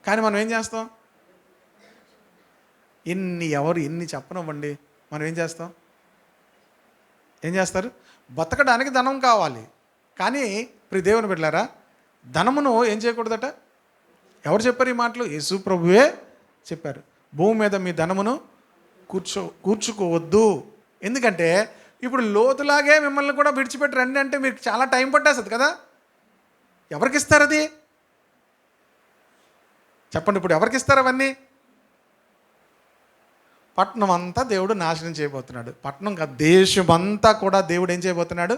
[SPEAKER 1] కానీ మనం ఏం చేస్తాం? ఎన్ని చెప్పనివ్వండి, మనం ఏం చేస్తాం? ఏం చేస్తారు? బతకడానికి ధనం కావాలి. కానీ ప్రియ దేవుని బిడ్డలారా, ధనమును ఏం చేయకూడదట? ఎవరు చెప్పారు ఈ మాటలు? యేసు ప్రభువే చెప్పారు. భూమి మీద మీ ధనమును కూర్చుకోవద్దు. ఎందుకంటే ఇప్పుడు లోతులాగే మిమ్మల్ని కూడా విడిచిపెట్టి రండి అంటే మీకు చాలా టైం పట్టేస్తుంది కదా. ఎవరికి ఇస్తారు అది? చెప్పండి. ఇప్పుడు ఎవరికి ఇస్తారు అవన్నీ? పట్టణం అంతా దేవుడు నాశనం చేయబోతున్నాడు. పట్టణం కాదు, దేశం అంతా కూడా దేవుడు ఏం చేయబోతున్నాడు?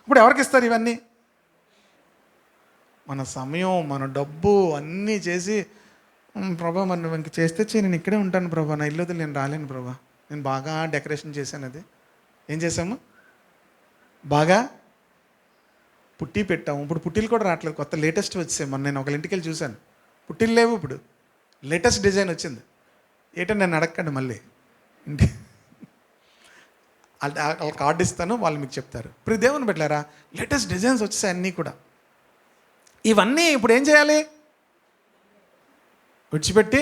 [SPEAKER 1] ఇప్పుడు ఎవరికి ఇస్తారు ఇవన్నీ? మన సమయం, మన డబ్బు అన్నీ చేసి, ప్రభా మరి నువ్వు ఇంక చేస్తే నేను ఇక్కడే ఉంటాను ప్రభా, నా ఇల్లు వదిలి నేను రాలేను ప్రభా, నేను బాగా డెకరేషన్ చేశాను. అది ఏం చేసాము? బాగా పుట్టి పెట్టాము. ఇప్పుడు పుట్టిలు కూడా రావట్లేదు, కొత్త లేటెస్ట్ వచ్చాయి. మొన్న నేను ఒకళ్ళ ఇంటికి వెళ్ళి చూశాను, పుట్టిలు లేవు. ఇప్పుడు లేటెస్ట్ డిజైన్ వచ్చింది. ఏంటని నన్ను అడగండి మళ్ళీ. వాళ్ళ కార్డు ఇస్తాను, వాళ్ళు మీకు చెప్తారు. ఇప్పుడు దేవుని పెట్టారా, లేటెస్ట్ డిజైన్స్ వచ్చేసాయి అన్నీ కూడా. ఇవన్నీ ఇప్పుడు ఏం చేయాలి? విడిచిపెట్టి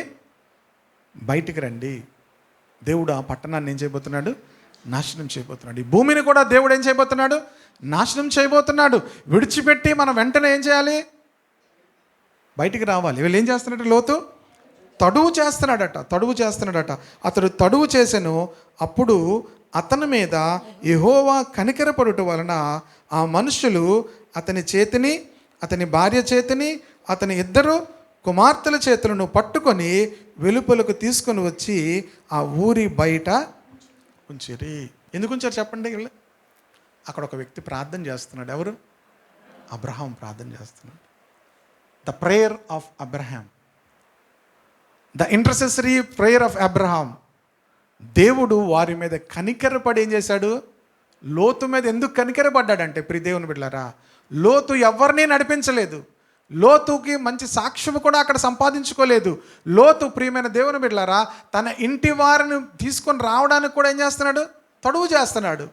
[SPEAKER 1] బయటికి రండి. దేవుడు ఆ పట్టణాన్ని ఏం చేయబోతున్నాడు? నాశనం చేయబోతున్నాడు. ఈ భూమిని కూడా దేవుడు ఏం చేయబోతున్నాడు? నాశనం చేయబోతున్నాడు. విడిచిపెట్టి మనం వెంటనే ఏం చేయాలి? బయటికి రావాలి. వీళ్ళు ఏం చేస్తున్నట్టు? లోతు తడువు చేస్తున్నాడట. అతడు తడువు చేసెను. అప్పుడు అతని మీద యెహోవా కనికరపడుట వలన ఆ మనుషులు అతని చేతిని, అతని భార్య చేతిని, అతని 2 కుమార్తెల చేతులను పట్టుకొని వెలుపలకు తీసుకొని వచ్చి ఆ ఊరి బయట ఉంచిరి. ఎందుకు ఉంచారు చెప్పండి? అక్కడ ఒక వ్యక్తి ప్రార్థన చేస్తున్నాడు. ఎవరు? అబ్రహాం ప్రార్థన చేస్తున్నాడు. The prayer of Abraham, the intercessory prayer of Abraham. దేవుడు వారి మీద కనికరపడి ఏం చేశాడు? లోతు మీద ఎందుకు కనికరపడ్డాడంటే ప్రియ దేవుని బిడ్డలారా, లోతు ఎవరిని నడిపించలేదు. లోతుకి మంచి సాక్ష్యం కూడా అక్కడ సంపాదించుకోలేదు. లోతు ప్రియమైన దేవుని బిడ్డలారా తన ఇంటి వారిని తీసుకొని రావడానికి కూడా ఏం చేస్తున్నాడు? తడువు చేస్తున్నాడు.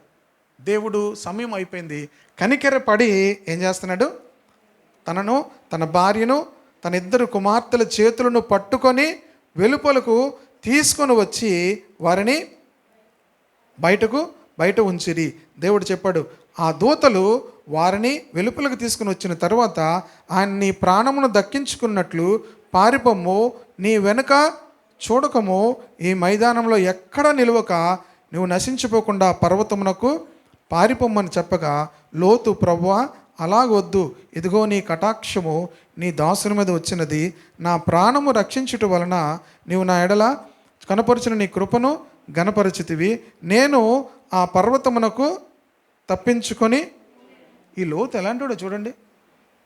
[SPEAKER 1] దేవుడు సమయం అయిపోయింది, కనికరపడి ఏం చేస్తున్నాడు? తనను, తన భార్యను, తన ఇద్దరు కుమార్తెల చేతులను పట్టుకొని వెలుపలకు తీసుకొని వచ్చి వారిని బయట ఉంచిరి. దేవుడు చెప్పాడు, ఆ దూతలు వారిని వెలుపలకు తీసుకుని వచ్చిన తర్వాత ఆయన నీ ప్రాణమును దక్కించుకున్నట్లు పారిపోము, నీ వెనుక చూడకము, ఈ మైదానంలో ఎక్కడ నిలవక నువ్వు నశించిపోకుండా పర్వతమునకు పారిపోమ్మని చెప్పగా, లోతు ప్రభువా అలాగొద్దు, ఇదిగో నీ కటాక్షము నీ దాసుని మీద వచ్చినది, నా ప్రాణము రక్షించుట వలన నీవు నా ఎడల కనపరిచిన నీ కృపను గనపరిచితివి, నేను ఆ పర్వతమునకు తప్పించుకొని. ఈ లోతు ఎలాంటివాడో చూడండి.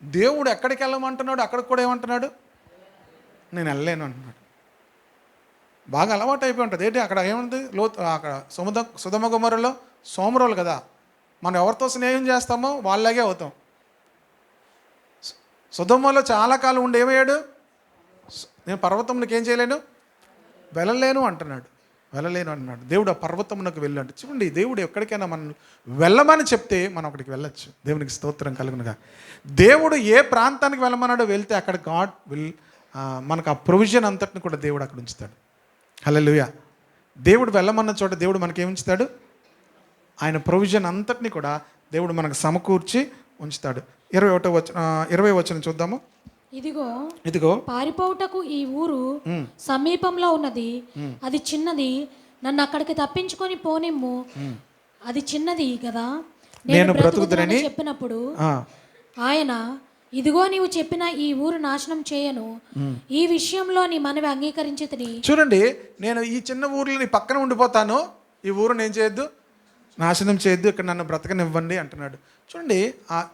[SPEAKER 1] దేవుడు ఎక్కడికి వెళ్ళమంటున్నాడు, అక్కడికి కూడా ఏమంటున్నాడు? నేను వెళ్ళలేను అంటున్నాడు. బాగా అలవాటు అయిపోయి ఉంటుంది. ఏంటి అక్కడ ఏముంది? లోతు అక్కడ సుధమ గుమ్మరులో సోమరోలు కదా, మనం ఎవరితో స్నేహం చేస్తామో వాళ్ళలాగే అవుతాం. సుధమ్మలో చాలా కాలం ఉండి ఏమయ్యాడు? నేను పర్వతంలోకి ఏం చేయలేను, వెళ్ళలేను అంటున్నాడు. దేవుడు ఆ పర్వతమునకు వెళ్ళండి. చూడండి, దేవుడు ఎక్కడికైనా మనం వెళ్ళమని చెప్తే మనం అక్కడికి వెళ్ళొచ్చు. దేవునికి స్తోత్రం కలుగునుగా. దేవుడు ఏ ప్రాంతానికి వెళ్ళమన్నాడో వెళ్తే అక్కడ గాడ్ విల్ మనకు ఆ ప్రొవిజన్ అంతటిని కూడా దేవుడు అక్కడ ఉంచుతాడు. హల్లెలూయా. దేవుడు వెళ్ళమన్న చోట దేవుడు మనకి ఏమి ఉంచుతాడు? ఆయన ప్రొవిజన్ అంతటిని కూడా దేవుడు మనకు సమకూర్చి ఉంచుతాడు. 20వ వచనం చూద్దాము. ఇదిగో
[SPEAKER 2] పారిపోవుటకు ఈ ఊరు సమీపంలో ఉన్నది, అది చిన్నది, నన్ను అక్కడికి తప్పించుకొని పోనిమ్ము, అది చిన్నది కదా, నేను బ్రతుకుదునని చెప్పినప్పుడు ఆయన, ఇదిగో నీవు చెప్పిన ఈ ఊరు నాశనం చేయను, ఈ విషయంలో నీ మనవి అంగీకరించితిని.
[SPEAKER 1] చూడండి, నేను ఈ చిన్న ఊర్లో నీ పక్కన ఉండిపోతాను, ఈ ఊరు నేను చేయొద్దు, నాశనం చేయొద్దు, ఇక్కడ నన్ను బ్రతకనివ్వండి అంటున్నాడు. చూడండి,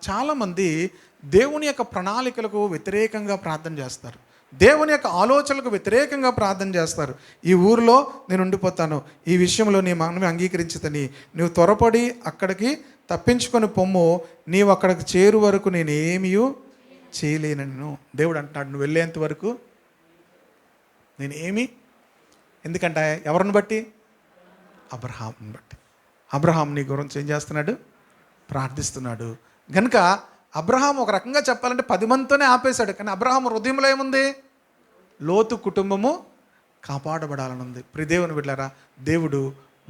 [SPEAKER 1] చాలామంది దేవుని యొక్క ప్రణాళికలకు వ్యతిరేకంగా ప్రార్థన చేస్తారు. దేవుని యొక్క ఆలోచనలకు వ్యతిరేకంగా ప్రార్థన చేస్తారు. ఈ ఊరిలో నేను ఉండిపోతాను, ఈ విషయంలో నీ మనవి అంగీకరించుతని, నువ్వు త్వరపడి అక్కడికి తప్పించుకొని పొమ్ము, నీవు అక్కడికి చేరు వరకు నేనేమీ చేయలేను. దేవుడు అంటున్నాడు, నువ్వు వెళ్ళేంత వరకు నేనేమి. ఎందుకంటే ఎవరిని బట్టి? అబ్రహాంని బట్టి. అబ్రహాం నీ గురించి ఏం చేస్తున్నాడు? ప్రార్థిస్తున్నాడు. కనుక అబ్రహాం ఒక రకంగా చెప్పాలంటే 10 మందితోనే ఆపేశాడు. కానీ అబ్రహాం హృదయంలో ఏముంది? లోతు కుటుంబము కాపాడబడాలని ఉంది. ప్రియదేవుని బిడ్డలారా, దేవుడు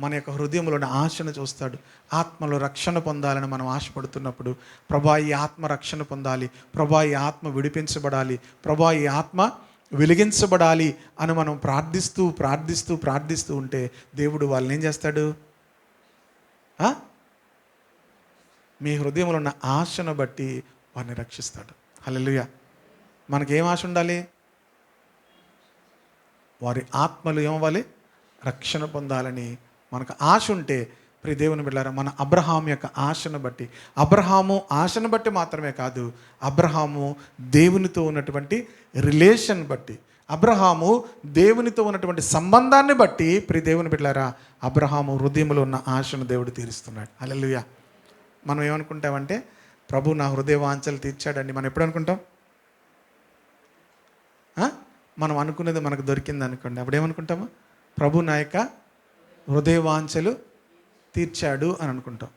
[SPEAKER 1] మన యొక్క హృదయంలోని ఆశను చూస్తాడు. ఆత్మలో రక్షణ పొందాలని మనం ఆశపడుతున్నప్పుడు, ప్రభా ఈ ఆత్మ రక్షణ పొందాలి, ప్రభా ఈ ఆత్మ విడిపించబడాలి, ప్రభా ఈ ఆత్మ వెలిగించబడాలి అని మనం ప్రార్థిస్తూ ఉంటే దేవుడు వాళ్ళని ఏం చేస్తాడు? మీ హృదయంలో ఉన్న ఆశను బట్టి వారిని రక్షిస్తాడు. హల్లెలూయా. మనకేం ఆశ ఉండాలి? వారి ఆత్మలు ఏమవ్వాలి? రక్షణ పొందాలని మనకు ఆశ ఉంటే, ప్రియ దేవుని బిడ్డలారా, మన అబ్రహాం యొక్క ఆశను బట్టి, అబ్రహాము ఆశను బట్టి మాత్రమే కాదు, అబ్రహాము దేవునితో ఉన్నటువంటి రిలేషన్ బట్టి, అబ్రహాము దేవునితో ఉన్నటువంటి సంబంధాన్ని బట్టి, ప్రియ దేవుని బిడ్డలారా, అబ్రహాము హృదయంలో ఉన్న ఆశను దేవుడు తీరుస్తున్నాడు. హల్లెలూయా. మనం ఏమనుకుంటామంటే, ప్రభు నా హృదయ వాంఛలు తీర్చాడండి. మనం ఎప్పుడు అనుకుంటాం? మనం అనుకునేది మనకు దొరికింది అనుకోండి, అప్పుడు ఏమనుకుంటాము? ప్రభు నా యొక్క హృదయ వాంఛలు తీర్చాడు అని అనుకుంటాం.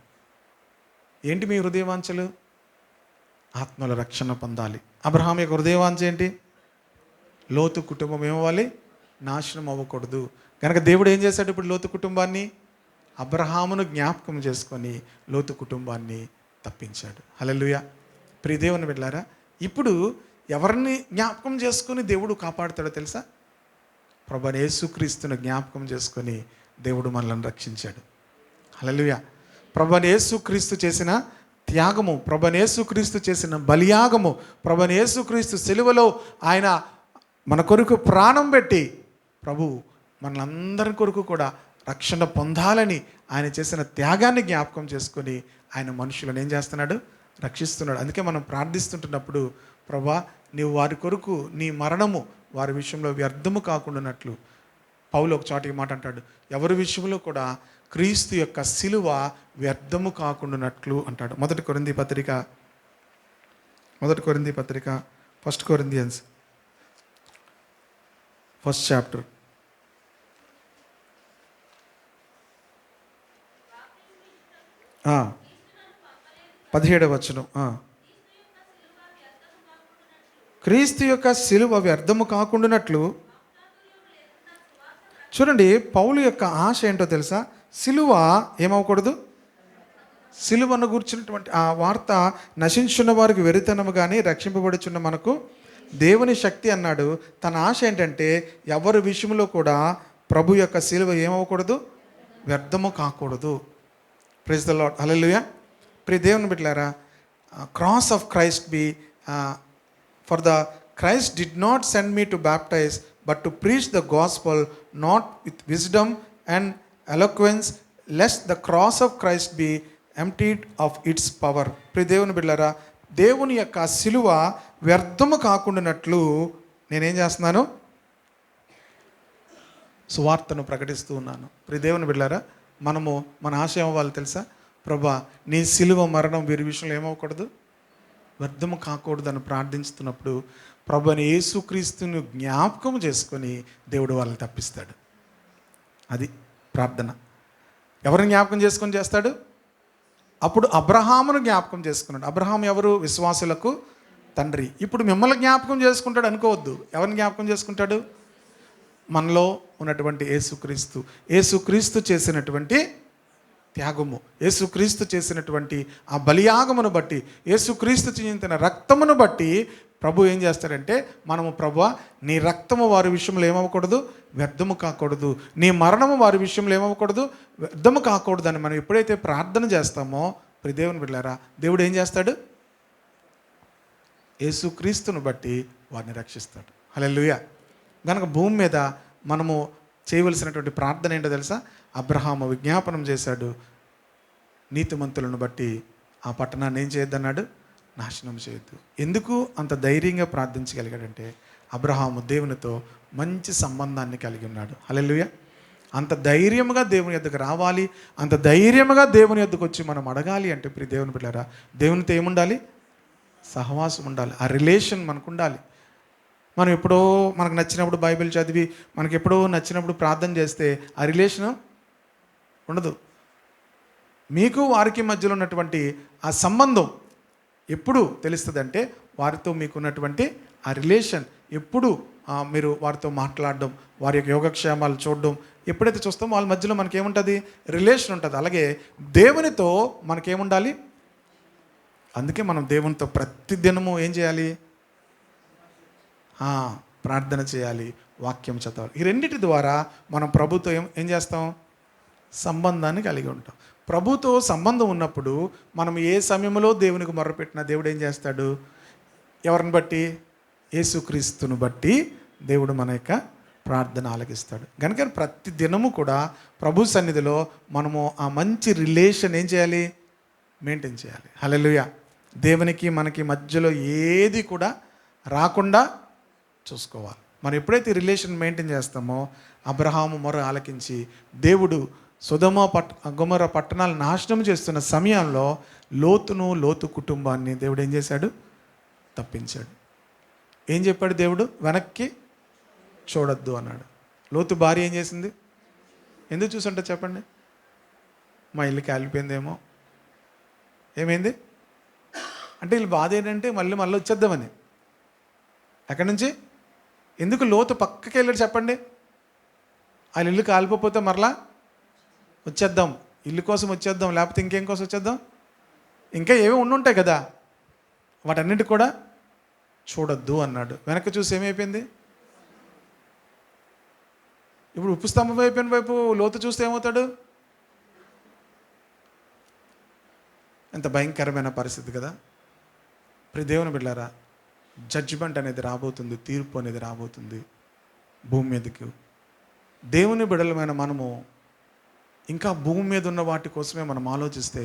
[SPEAKER 1] ఏంటి మీ హృదయ వాంఛలు? ఆత్మల రక్షణ పొందాలి. అబ్రహాం యొక్క హృదయ వాంఛ ఏంటి? లోతు కుటుంబం ఏమవ్వాలి? నాశనం అవ్వకూడదు. కనుక దేవుడు ఏం చేశాడు? ఇప్పుడు లోతు కుటుంబాన్ని, అబ్రహామును జ్ఞాపకం చేసుకొని లోతు కుటుంబాన్ని తప్పించాడు. హల్లెలూయా. ప్రియ దేవుని బిడ్డలారా, ఇప్పుడు ఎవరిని జ్ఞాపకం చేసుకొని దేవుడు కాపాడుతాడో తెలుసా? ప్రభువైన యేసుక్రీస్తును జ్ఞాపకం చేసుకొని దేవుడు మనల్ని రక్షించాడు. హల్లెలూయా. ప్రభువైన యేసుక్రీస్తు చేసిన త్యాగము, ప్రభువైన యేసుక్రీస్తు చేసిన బలియాగము, ప్రభువైన యేసుక్రీస్తు సిలువలో ఆయన మన కొరకు ప్రాణం పెట్టి, ప్రభు మనందరి కొరకు కూడా రక్షణ పొందాలని ఆయన చేసిన త్యాగాన్ని జ్ఞాపకం చేసుకొని ఆయన మనుషులను ఏం చేస్తున్నాడు? రక్షిస్తున్నాడు. అందుకే మనం ప్రార్థిస్తుంటున్నప్పుడు, ప్రభా నీవు వారి కొరకు నీ మరణము వారి విషయంలో వ్యర్థము కాకుండానట్లు పౌలు ఒక చాటి మాట అంటాడు, ఎవరి విషయంలో కూడా క్రీస్తు యొక్క సిలువ వ్యర్థము కాకుండానట్లు అంటాడు. మొదటి కొరింథీ పత్రిక 1 కొరింథియన్స్ 1st చాప్టర్ 17వ వచనం. క్రీస్తు యొక్క సిలువ వ్యర్థము కాకుండానట్లు. చూడండి, పౌలు యొక్క ఆశ ఏంటో తెలుసా? సిలువ ఏమవకూడదు. సిలువను గూర్చినటువంటి ఆ వార్త నశించున్న వారికి వెరితనము కానీ రక్షింపబడుచున్న మనకు దేవుని శక్తి అన్నాడు. తన ఆశ ఏంటంటే ఎవరి విషయంలో కూడా ప్రభు యొక్క సిలువ ఏమవకూడదు, వ్యర్థము కాకూడదు. Praise the Lord, hallelujah. ప్రియ దేవుని బిడ్డలారా, cross of Christ be for the Christ did not send me to baptize but to preach the gospel not with wisdom and eloquence lest the cross of Christ be emptied of its power. ప్రియ దేవుని బిడ్డలారా, దేవుని యొక్క సిలువ వ్యర్థము కాకుండానట్లు నేనేం చేస్తున్నాను? సువార్తను ప్రకటిస్తూ ఉన్నాను. ప్రియ దేవుని బిడ్డలారా, మనము మన ఆశ ఏమవ్వాలి తెలుసా? ప్రభా, నీ సిలువ మరణం వీరి విషయంలో ఏమవ్వకూడదు, వ్యర్థము కాకూడదు అని ప్రార్థించుతున్నప్పుడు ప్రభుని యేసుక్రీస్తును జ్ఞాపకం చేసుకొని దేవుడు వాళ్ళని తప్పిస్తాడు. అది ప్రార్థన. ఎవరిని జ్ఞాపకం చేసుకొని చేస్తాడు? అప్పుడు అబ్రహామును జ్ఞాపకం చేసుకున్నాడు. అబ్రహాం ఎవరు? విశ్వాసులకు తండ్రి. ఇప్పుడు మిమ్మల్ని జ్ఞాపకం చేసుకుంటాడు అనుకోవద్దు. ఎవరిని జ్ఞాపకం చేసుకుంటాడు? మనలో ఉన్నటువంటి యేసుక్రీస్తు చేసినటువంటి త్యాగము, యేసుక్రీస్తు చేసినటువంటి ఆ బలియాగమును బట్టి, యేసుక్రీస్తు చిందిన రక్తమును బట్టి ప్రభు ఏం చేస్తాడంటే, మనము ప్రభువా నీ రక్తము వారి విషయంలో ఏమవ్వకూడదు, వ్యర్థము కాకూడదు, నీ మరణము వారి విషయంలో ఏమవ్వకూడదు, వ్యర్థము కాకూడదు అని మనం ఎప్పుడైతే ప్రార్థన చేస్తామో, ప్రియ దేవుని బిడ్డలారా, దేవుడు ఏం చేస్తాడు? యేసుక్రీస్తును బట్టి వారిని రక్షిస్తాడు. హల్లెలూయా. కనుక భూమి మీద మనము చేయవలసినటువంటి ప్రార్థన ఏంటో తెలుసా? అబ్రహాము విజ్ఞాపనం చేశాడు, నీతిమంతులను బట్టి ఆ పట్టణాన్ని ఏం చేయొద్దన్నాడు, నాశనం చేయొద్దు. ఎందుకు అంత ధైర్యంగా ప్రార్థించగలిగాడంటే, అబ్రహాము దేవునితో మంచి సంబంధాన్ని కలిగి ఉన్నాడు. హల్లెలూయా. అంత ధైర్యముగా దేవుని యొద్దకు రావాలి, అంత ధైర్యముగా దేవుని యొద్దకు వచ్చి మనం అడగాలి అంటే, ప్రియ దేవుని బిడ్డలారా, దేవునితో ఏముండాలి? సహవాసం ఉండాలి. ఆ రిలేషన్ మనకు ఉండాలి. మనం ఎప్పుడో మనకు నచ్చినప్పుడు బైబిల్ చదివి, మనకి ఎప్పుడో నచ్చినప్పుడు ప్రార్థన చేస్తే ఆ రిలేషన్ ఉండదు. మీకు వారికి మధ్యలో ఉన్నటువంటి ఆ సంబంధం ఎప్పుడు తెలుస్తుందంటే, వారితో మీకున్నటువంటి ఆ రిలేషన్ ఎప్పుడు మీరు వారితో మాట్లాడడం, వారి యొక్క యోగక్షేమాలు చూడడం ఎప్పుడైతే చూస్తామో వాళ్ళ మధ్యలో మనకేముంటుంది? రిలేషన్ ఉంటుంది. అలాగే దేవునితో మనకేముండాలి? అందుకే మనం దేవునితో ప్రతిదినము ఏం చేయాలి? ప్రార్థన చేయాలి, వాక్యం చదవాలి. ఈ రెండింటి ద్వారా మనం ప్రభుతో ఏం చేస్తాం? సంబంధాన్ని కలిగి ఉంటాం. ప్రభుతో సంబంధం ఉన్నప్పుడు మనం ఏ సమయంలో దేవునికి మొర్రపెట్టినా దేవుడు ఏం చేస్తాడు? ఎవరిని బట్టి? యేసుక్రీస్తును బట్టి దేవుడు మన యొక్క ప్రార్థన ఆలకిస్తాడు. కనుక ప్రతి దినము కూడా ప్రభు సన్నిధిలో మనము ఆ మంచి రిలేషన్ ఏం చేయాలి? మెయింటైన్ చేయాలి. హల్లెలూయా. దేవునికి మనకి మధ్యలో ఏది కూడా రాకుండా చూసుకోవాలి. మనం ఎప్పుడైతే రిలేషన్ మెయింటైన్ చేస్తామో, అబ్రహాము మొర ఆలకించి దేవుడు గొమొర్రా పట్టణాలు నాశనం చేస్తున్న సమయంలో లోతు కుటుంబాన్ని దేవుడు ఏం చేశాడు? తప్పించాడు. ఏం చెప్పాడు దేవుడు? వెనక్కి చూడొద్దు అన్నాడు. లోతు భార్య ఏం చేసింది? ఎందుకు చూసుంటే చెప్పండి? మా ఇల్లు కాలిపోయిందేమో. ఏమైంది అంటే, వీళ్ళు బాధ ఏంటంటే మళ్ళీ వచ్చేద్దామని. ఎక్కడి నుంచి? ఎందుకు లోతు పక్కకి వెళ్ళాడు చెప్పండి? వాళ్ళ ఇల్లు కాలిపోతే మరలా వచ్చేద్దాం, ఇల్లు కోసం వచ్చేద్దాం, లేకపోతే ఇంకేం కోసం వచ్చేద్దాం, ఇంకా ఏమీ ఉండుంటాయి కదా, వాటన్నిటి కూడా చూడొద్దు అన్నాడు. వెనక్కి చూసి ఏమైపోయింది? ఇప్పుడు ఉప్పు స్తంభం అయిపోయిన వైపు లోతు చూస్తే ఏమవుతాడు? ఎంత భయంకరమైన పరిస్థితి కదా. ప్రియ దేవుని బిడ్డలారా, జడ్జిమెంట్ అనేది రాబోతుంది, తీర్పు అనేది రాబోతుంది భూమి మీదకి. దేవుని బిడ్డలమైన మనము ఇంకా భూమి మీద ఉన్న వాటి కోసమే మనం ఆలోచిస్తే,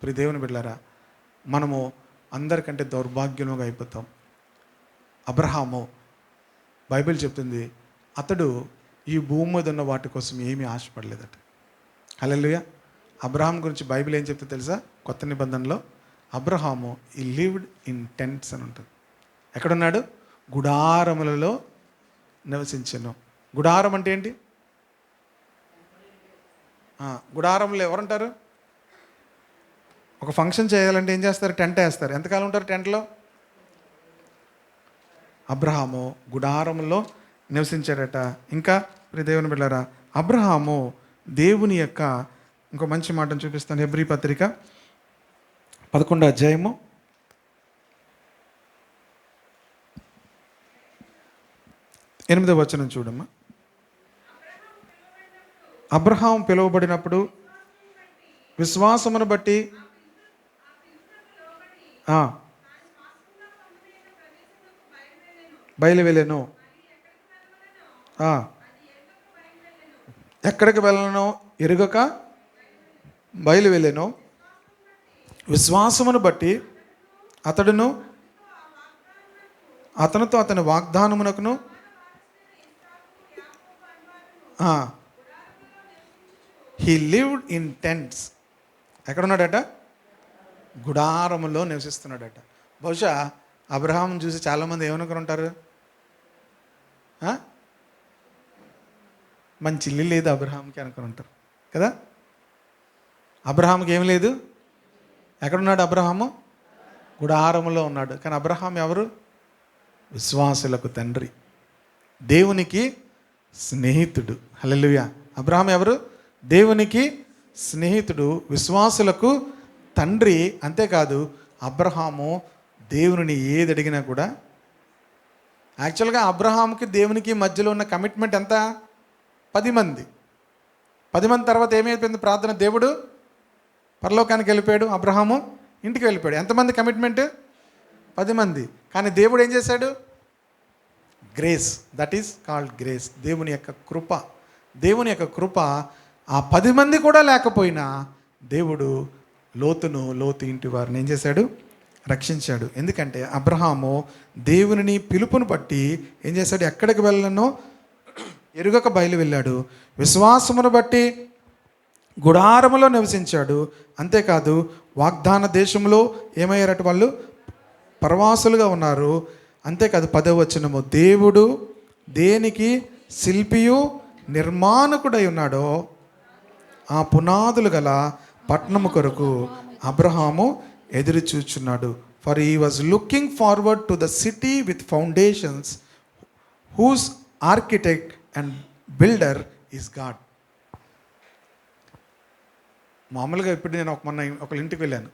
[SPEAKER 1] ప్రియ దేవుని బిడ్డలారా, మనము అందరికంటే దౌర్భాగ్యంగా అయిపోతాం. అబ్రహాము, బైబిల్ చెప్తుంది, అతడు ఈ భూమి మీద ఉన్న వాటి కోసం ఏమీ ఆశపడలేదట. హల్లెలూయా. అబ్రహాం గురించి బైబిల్ ఏం చెప్తే తెలుసా? కొత్త నిబంధనలో అబ్రహాము ఈ లివ్డ్ ఇన్ టెంట్స్ అని ఉంటుంది. ఎక్కడున్నాడు? గుడారములలో నివసించెను. గుడారం అంటే ఏంటి? గుడారంలో ఎవరుంటారు? ఒక ఫంక్షన్ చేయాలంటే ఏం చేస్తారు? టెంట్ వేస్తారు. ఎంతకాలం ఉంటారు టెంట్లో? అబ్రహాము గుడారంలో నివసించాడట. ఇంకా దేవుని బిడ్డలారా, అబ్రహాము దేవుని యొక్క ఇంకో మంచి మాటను చూపిస్తాను. హెబ్రీ పత్రిక 11వ అధ్యాయము 8వ వచనం చూడమ్మా. అబ్రహాం పిలువబడినప్పుడు విశ్వాసమును బట్టి బయలువెళ్ళెను. ఎక్కడికి వెళ్ళను ఎరుగక బయలువెళ్ళెను. విశ్వాసమును బట్టి అతనితో అతని వాగ్దానమునకును హీ లివ్డ్ ఇన్ టెంట్స్. ఎక్కడున్నాడట? గుడారములో నివసిస్తున్నాడట. బహుశా అబ్రహాం చూసి చాలామంది ఏమనుకుని ఉంటారు? మంచి ఇల్లు లేదు అబ్రహాంకి అనుకుని ఉంటారు కదా. అబ్రహాంకి ఏం లేదు. ఎక్కడున్నాడు అబ్రహాము? గుడారములో ఉన్నాడు. కానీ అబ్రహాం ఎవరు? విశ్వాసులకు తండ్రి, దేవునికి స్నేహితుడు. హల్లెలూయా. అబ్రహాం ఎవరు? దేవునికి స్నేహితుడు, విశ్వాసులకు తండ్రి. అంతేకాదు అబ్రహాము దేవుని ఏది అడిగినా కూడా, యాక్చువల్గా అబ్రహాంకి దేవునికి మధ్యలో ఉన్న కమిట్మెంట్ ఎంత? 10 మంది. 10 మంది తర్వాత ఏమైపోయింది ప్రార్థన? దేవుడు పరలోకానికి వెళ్ళిపోయాడు, అబ్రహాము ఇంటికి వెళ్ళిపోయాడు. ఎంతమంది కమిట్మెంట్? 10 మంది. కానీ దేవుడు ఏం చేశాడు? Grace, that is called grace. దేవుని యొక్క కృప. దేవుని యొక్క కృప ఆ 10 మంది కూడా లేకపోయినా దేవుడు లోతు ఇంటి వారిని ఏం చేశాడు? రక్షించాడు. ఎందుకంటే అబ్రహాము దేవుని పిలుపును బట్టి ఏం చేశాడు? ఎక్కడికి వెళ్ళనో ఎరుగక బయలు వెళ్ళాడు. విశ్వాసమును బట్టి గుడారములో నివసించాడు. అంతేకాదు వాగ్దాన దేశంలో ఏమయ్యారట? వాళ్ళు పరవాసులుగా ఉన్నారు. అంతేకాదు 10వ వచనము, దేవుడు దేనికి శిల్పియు నిర్మాణకుడై ఉన్నాడో ఆ పునాదులు గల పట్టణము కొరకు అబ్రహాము ఎదురు చూచున్నాడు. For he was looking forward to the city with foundations whose architect and builder is God. మామూలుగా ఇప్పుడు నేను మొన్న ఒకళ్ళ ఇంటికి వెళ్ళాను.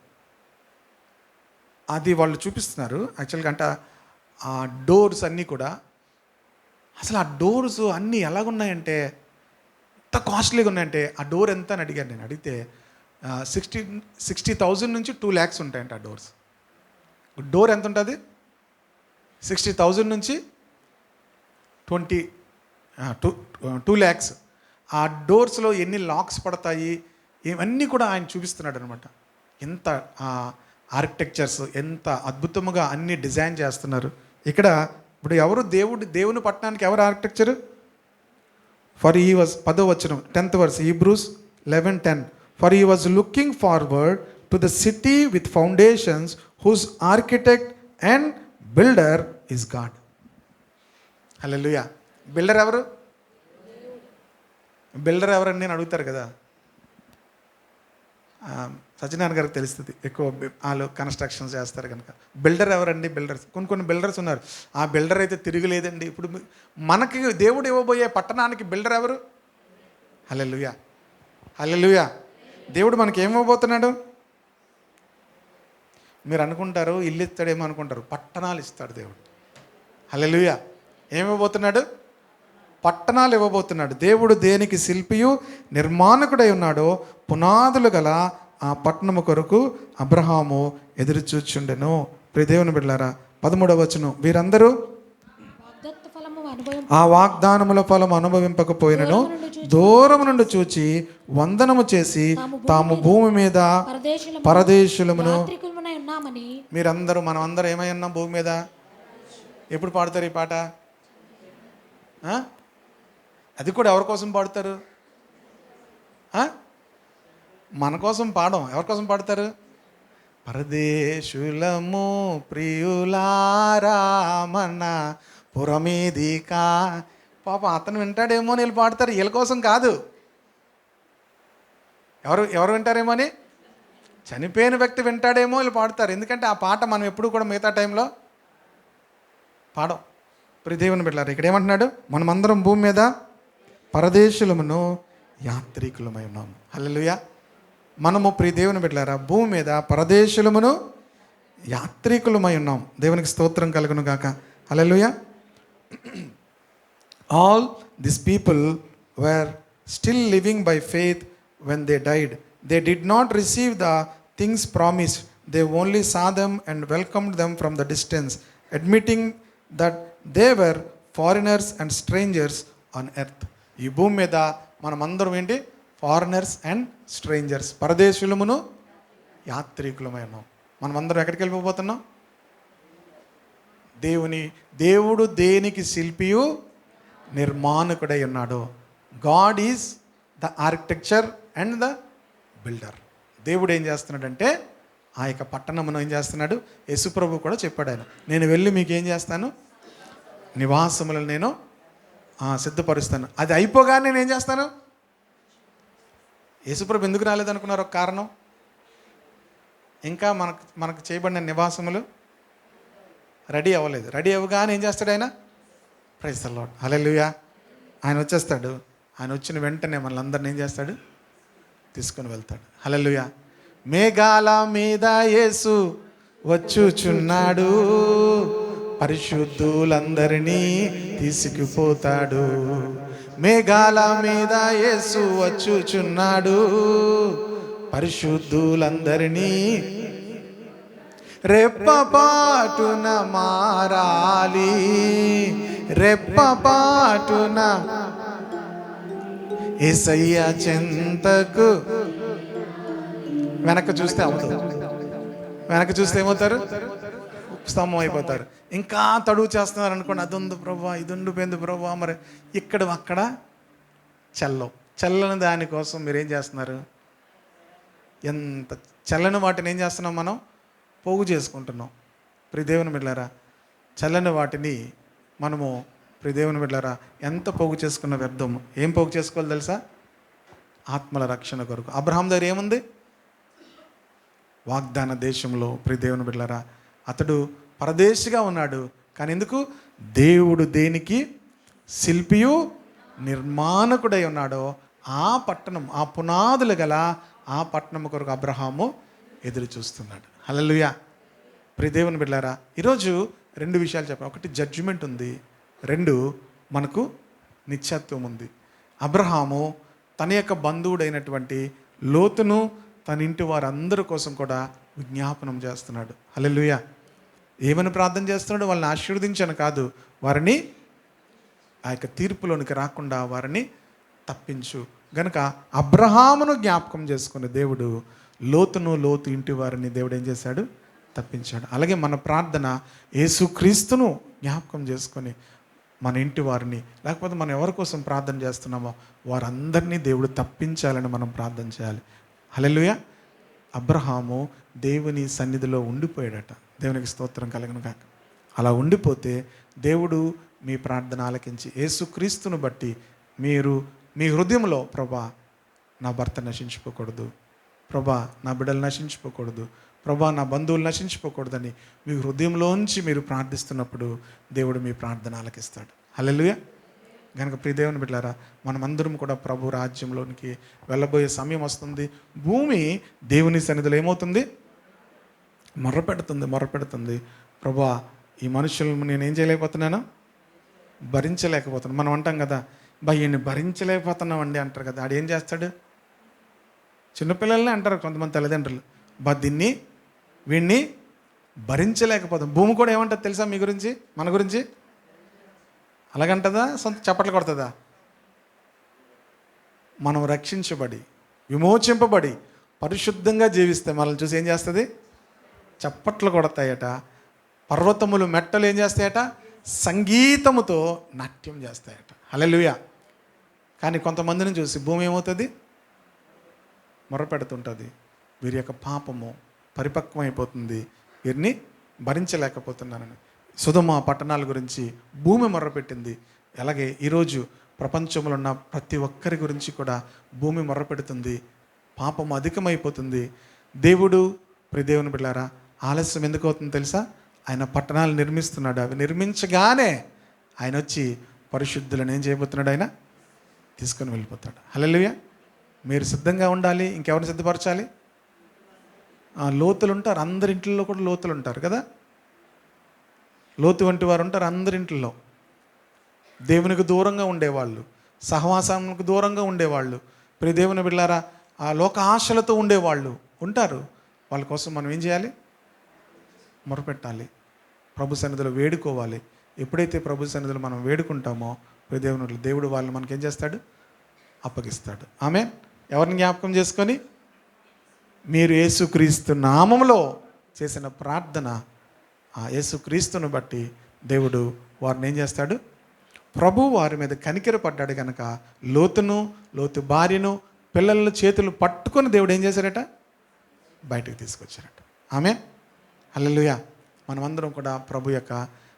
[SPEAKER 1] అది వాళ్ళు చూపిస్తున్నారు. యాక్చువల్గా అంటే ఆ డోర్స్ అన్నీ కూడా, అసలు ఆ డోర్స్ అన్నీ ఎలాగున్నాయంటే, ఎంత కాస్ట్లీగా ఉన్నాయంటే, ఆ డోర్ ఎంత అని అడిగాను. నేను అడిగితే 60,000 నుంచి 2 lakhs ఉంటాయంట ఆ డోర్స్. డోర్ ఎంత ఉంటుంది? 60,000 నుంచి 2 lakhs. ఆ డోర్స్లో ఎన్ని లాక్స్ పడతాయి ఇవన్నీ కూడా ఆయన చూపిస్తున్నాడు అనమాట. ఎంత ఆర్కిటెక్చర్స్ ఎంత అద్భుతముగా అన్ని డిజైన్ చేస్తున్నారు. ఇక్కడ ఇప్పుడు ఎవరు? దేవుని పట్టణానికి ఎవరు ఆర్కిటెక్చర్? ఫర్ హీ వాజ్ 10వ వచనం 10th verse Hebrews 11:10. For he was looking forward to the city with foundations whose architect and builder is God. Hallelujah. Builder ఎవరు? బిల్డర్ ఎవరని నేను అడుగుతారు కదా. సత్యనారాయణ గారికి తెలుస్తుంది, ఎక్కువ వాళ్ళు కన్స్ట్రక్షన్స్ చేస్తారు కనుక. బిల్డర్ ఎవరండి? బిల్డర్స్ కొన్ని బిల్డర్స్ ఉన్నారు. ఆ బిల్డర్ అయితే తిరగలేదండి. ఇప్పుడు మనకి దేవుడు ఇవ్వబోయే పట్టణానికి బిల్డర్ ఎవరు? హల్లెలూయా. హల్లెలూయా. దేవుడు మనకి ఏమివ్వబోతున్నాడు? మీరు అనుకుంటారు ఇల్లు ఇస్తాడేమో అనుకుంటారు, పట్టణాలు ఇస్తాడు దేవుడు. హల్లెలూయా. ఏమివ్వబోతున్నాడు? పట్టణాలు ఇవ్వబోతున్నాడు. దేవుడు దేనికి శిల్పియు నిర్మాణకుడై ఉన్నాడో పునాదులు గల ఆ పట్టణము కొరకు అబ్రహాము ఎదురు చూచుండెను. ప్రియ దేవుని బిడ్డలారా, 13వ వచనం, వీరందరూ ఆ వాగ్దానముల ఫలం అనుభవింపకపోయినను దూరం నుండి చూచి వందనము చేసి తాము భూమి మీద పరదేశులమును. మీరందరూ మనమందరం ఏమై ఉన్నాం భూమి మీద? ఎప్పుడు పాడతారు ఈ పాట? అది కూడా ఎవరి కోసం పాడుతారు? మన కోసం పాడం. ఎవరి కోసం పాడతారు? పరదేశులము ప్రియులారా మన పురమీదికా. పాపం అతను వింటాడేమో అని వీళ్ళు పాడతారు. వీళ్ళ కోసం కాదు. ఎవరు వింటారేమో అని, చనిపోయిన వ్యక్తి వింటాడేమో వీళ్ళు పాడతారు. ఎందుకంటే ఆ పాట మనం ఎప్పుడు కూడా మిగతా టైంలో పాడం. ప్రియ దేవుని బిడ్డలారా, ఇక్కడ ఏమంటున్నాడు? మనమందరం భూమి మీద పరదేశులమును యాత్రికులమై ఉన్నాం. హల్లెలూయా. మనము ప్రియ దేవుని బిడ్డలారా భూమి మీద పరదేశులమును యాత్రికులమై ఉన్నాం. దేవునికి స్తోత్రం కలుగును గాక. Hallelujah. All this people were still living by faith when they died. They did not receive the things promised. They only saw them and welcomed them from the distance, admitting that they were foreigners and strangers on earth. ఈ భూమి మీద మనమందరం ఏంటి? Foreigners and strangers, పరదేశులమును యాత్రికులమై ఉన్నాం. మనమందరం ఎక్కడికి వెళ్ళిపోతున్నాం? దేవుడు దేనికి శిల్పియు నిర్మాణకుడై ఉన్నాడు. God is the architecture and the builder. దేవుడు ఏం చేస్తున్నాడంటే ఆ యొక్క పట్టణమును ఏం చేస్తున్నాడు? యేసుప్రభు కూడా చెప్పాడు, ఆయన నేను వెళ్ళి మీకు ఏం చేస్తాను? నివాసములను నేను సిద్ధపరుస్తాను. అది అయిపోగానే నేను ఏం చేస్తాను? యేసుప్రభు ఎందుకు రాలేదనుకున్నారు? ఒక కారణం, ఇంకా మనకు చేయబడిన నివాసములు రెడీ అవ్వలేదు. రెడీ అవ్వగానే ఏం చేస్తాడు ఆయన? Praise the Lord. హల్లెలూయా. ఆయన వచ్చేస్తాడు. ఆయన వచ్చిన వెంటనే మనల్ని అందరిని ఏం చేస్తాడు? తీసుకొని వెళ్తాడు. హల్లెలూయా. మేఘాల మీద యేసు వచ్చుచున్నాడు, పరిశుద్ధులందరినీ తీసుకుపోతాడు. మేఘాల మీద యేసు వచ్చుచున్నాడు, పరిశుద్ధులందరినీ రెప్పపాటున మారాలి, రెప్పపాటున యేసయ్య చెంతకు. వెనక్కి చూస్తే అవుతుంది. వెనక్కి చూస్తే ఏమవుతారు? స్తంభం అయిపోతారు. ఇంకా తడువు చేస్తున్నారు అనుకోండి, అది ఉంది ప్రభా, ఇది ఉండిపోయింది ప్రభా, మరి ఇక్కడ అక్కడ చల్లని దానికోసం మీరు ఏం చేస్తున్నారు? ఎంత చల్లని వాటిని ఏం చేస్తున్నాం? మనం పోగు చేసుకుంటున్నాం. ప్రియ దేవుని బిడ్డలారా, చల్లని వాటిని మనము ప్రియ దేవుని బిడ్డలారా ఎంత పోగు చేసుకున్న వ్యర్థం. ఏం పోగు చేసుకోవాలి తెలుసా? ఆత్మల రక్షణ కొరకు. అబ్రహాం దగ్గర ఏముంది? వాగ్దాన దేశంలో. ప్రియ దేవుని బిడ్డలారా అతడు పరదేశిగా ఉన్నాడు, కానీ ఎందుకు? దేవుడు దేనికి శిల్పియు నిర్మాణకుడై ఉన్నాడో ఆ పట్టణం, ఆ పునాదులు గల ఆ పట్టణం కొరకు అబ్రహాము ఎదురు చూస్తున్నాడు. హల్లెలూయా. ప్రియ దేవుని బిడ్డలారా ఈరోజు రెండు విషయాలు చెప్పాను. ఒకటి జడ్జిమెంట్ ఉంది, రెండు మనకు నిత్యత్వం ఉంది. అబ్రహాము తన యొక్క బంధువుడైనటువంటి లోతును తన ఇంటి వారందరి కోసం కూడా విజ్ఞాపనం చేస్తున్నాడు. హల్లెలూయా. ఏమని ప్రార్థన చేస్తున్నాడు? వాళ్ళని ఆశీర్వదించను కాదు, వారిని ఆ యొక్క తీర్పులోనికి రాకుండా వారిని తప్పించు. గనుక అబ్రహామును జ్ఞాపకం చేసుకున్న దేవుడు లోతు ఇంటి వారిని దేవుడు ఏం చేశాడు? తప్పించాడు. అలాగే మన ప్రార్థన యేసుక్రీస్తును జ్ఞాపకం చేసుకొని మన ఇంటి వారిని, లేకపోతే మనం ఎవరి కోసం ప్రార్థన చేస్తున్నామో వారందరినీ దేవుడు తప్పించాలని మనం ప్రార్థన చేయాలి. హల్లెలూయా. అబ్రహాము దేవుని సన్నిధిలో ఉండిపోయాడట. దేవునికి స్తోత్రం కలుగును గాక. అలా ఉండిపోతే దేవుడు మీ ప్రార్థన ఆలకించి యేసుక్రీస్తును బట్టి మీరు మీ హృదయంలో, ప్రభా నా భర్త నశించిపోకూడదు, ప్రభా నా బిడ్డలు నశించిపోకూడదు, ప్రభా నా బంధువులు నశించిపోకూడదని మీ హృదయంలోంచి మీరు ప్రార్థిస్తున్నప్పుడు దేవుడు మీ ప్రార్థన ఆలకిస్తాడు. హల్లెలూయా. కనుక ప్రియ దేవుని బిడ్డలారా మనమందరం కూడా ప్రభు రాజ్యంలోనికి వెళ్ళబోయే సమయం వస్తుంది. భూమి దేవుని సన్నిధిలో ఏమవుతుంది? మొర్రపెడుతుంది. ప్రభా ఈ మనుషులను నేనేం చేయలేకపోతున్నాను, భరించలేకపోతున్నాను. మనం అంటాం కదా, ఈయన్ని భరించలేకపోతున్నామండి అంటారు కదా. ఆడు ఏం చేస్తాడు? చిన్నపిల్లల్ని అంటారు కొంతమంది తల్లిదండ్రులు, వీడిని భరించలేకపోతాం. భూమి కూడా ఏమంటుంది తెలుసా మీ గురించి, మన గురించి? అలాగంటదా? సొంత చప్పట్లు కొడుతుందా? మనం రక్షించబడి విమోచింపబడి పరిశుద్ధంగా జీవిస్తే మనల్ని చూసి ఏం చేస్తుంది? చప్పట్లు కొడతాయట. పర్వతములు మెట్టలు ఏం చేస్తాయట? సంగీతముతో నాట్యం చేస్తాయట. హల్లెలూయా. కానీ కొంతమందిని చూసి భూమి ఏమవుతుంది? మొరపెడుతుంటుంది. వీరి యొక్క పాపము పరిపక్వమైపోతుంది, వీరిని భరించలేకపోతున్నానని. సుధమ పట్టణాల గురించి భూమి మొర్రపెట్టింది. అలాగే ఈరోజు ప్రపంచంలో ఉన్న ప్రతి ఒక్కరి గురించి కూడా భూమి మొర్రపెడుతుంది. పాపం అధికమైపోతుంది. దేవుడు దేవుని బిడ్డలారా ఆలస్యం ఎందుకు అవుతుందో తెలుసా? ఆయన పట్టణాలు నిర్మిస్తున్నాడు. అవి నిర్మించగానే ఆయన వచ్చి పరిశుద్ధులను ఏం చేయబోతున్నాడు? ఆయన తీసుకొని వెళ్ళిపోతాడు. హల్లెలూయా. మీరు సిద్ధంగా ఉండాలి. ఇంకెవరిని సిద్ధపరచాలి? లోతులు ఉంటారు, అందరి ఇంట్లో కూడా లోతులు ఉంటారు కదా. లోతు వంటి వారు ఉంటారు అందరి ఇంట్లో. దేవునికి దూరంగా ఉండేవాళ్ళు, సహవాసానికి దూరంగా ఉండేవాళ్ళు, దేవుని బిడ్డలారా ఆ లోక ఆశలతో ఉండేవాళ్ళు ఉంటారు. వాళ్ళ కోసం మనం ఏం చేయాలి? మొరపెట్టాలి, ప్రభు సన్నిధిలో వేడుకోవాలి. ఎప్పుడైతే ప్రభు సన్నిధిలో మనం వేడుకుంటామో దేవుడు వాళ్ళని మనకేం చేస్తాడు? అప్పగిస్తాడు. ఆమె ఎవరిని జ్ఞాపకం చేసుకొని? మీరు యేసుక్రీస్తు నామములో చేసిన ప్రార్థన, ఆ యేసుక్రీస్తును బట్టి దేవుడు వారిని ఏం చేస్తాడు? ప్రభు వారి మీద కనికరపడ్డాడు కనుక లోతు భార్యను పిల్లల చేతులు పట్టుకొని దేవుడు ఏం చేశారట? బయటకు తీసుకొచ్చారట. ఆమె హల్లెలూయా. మనమందరం కూడా ప్రభు యొక్క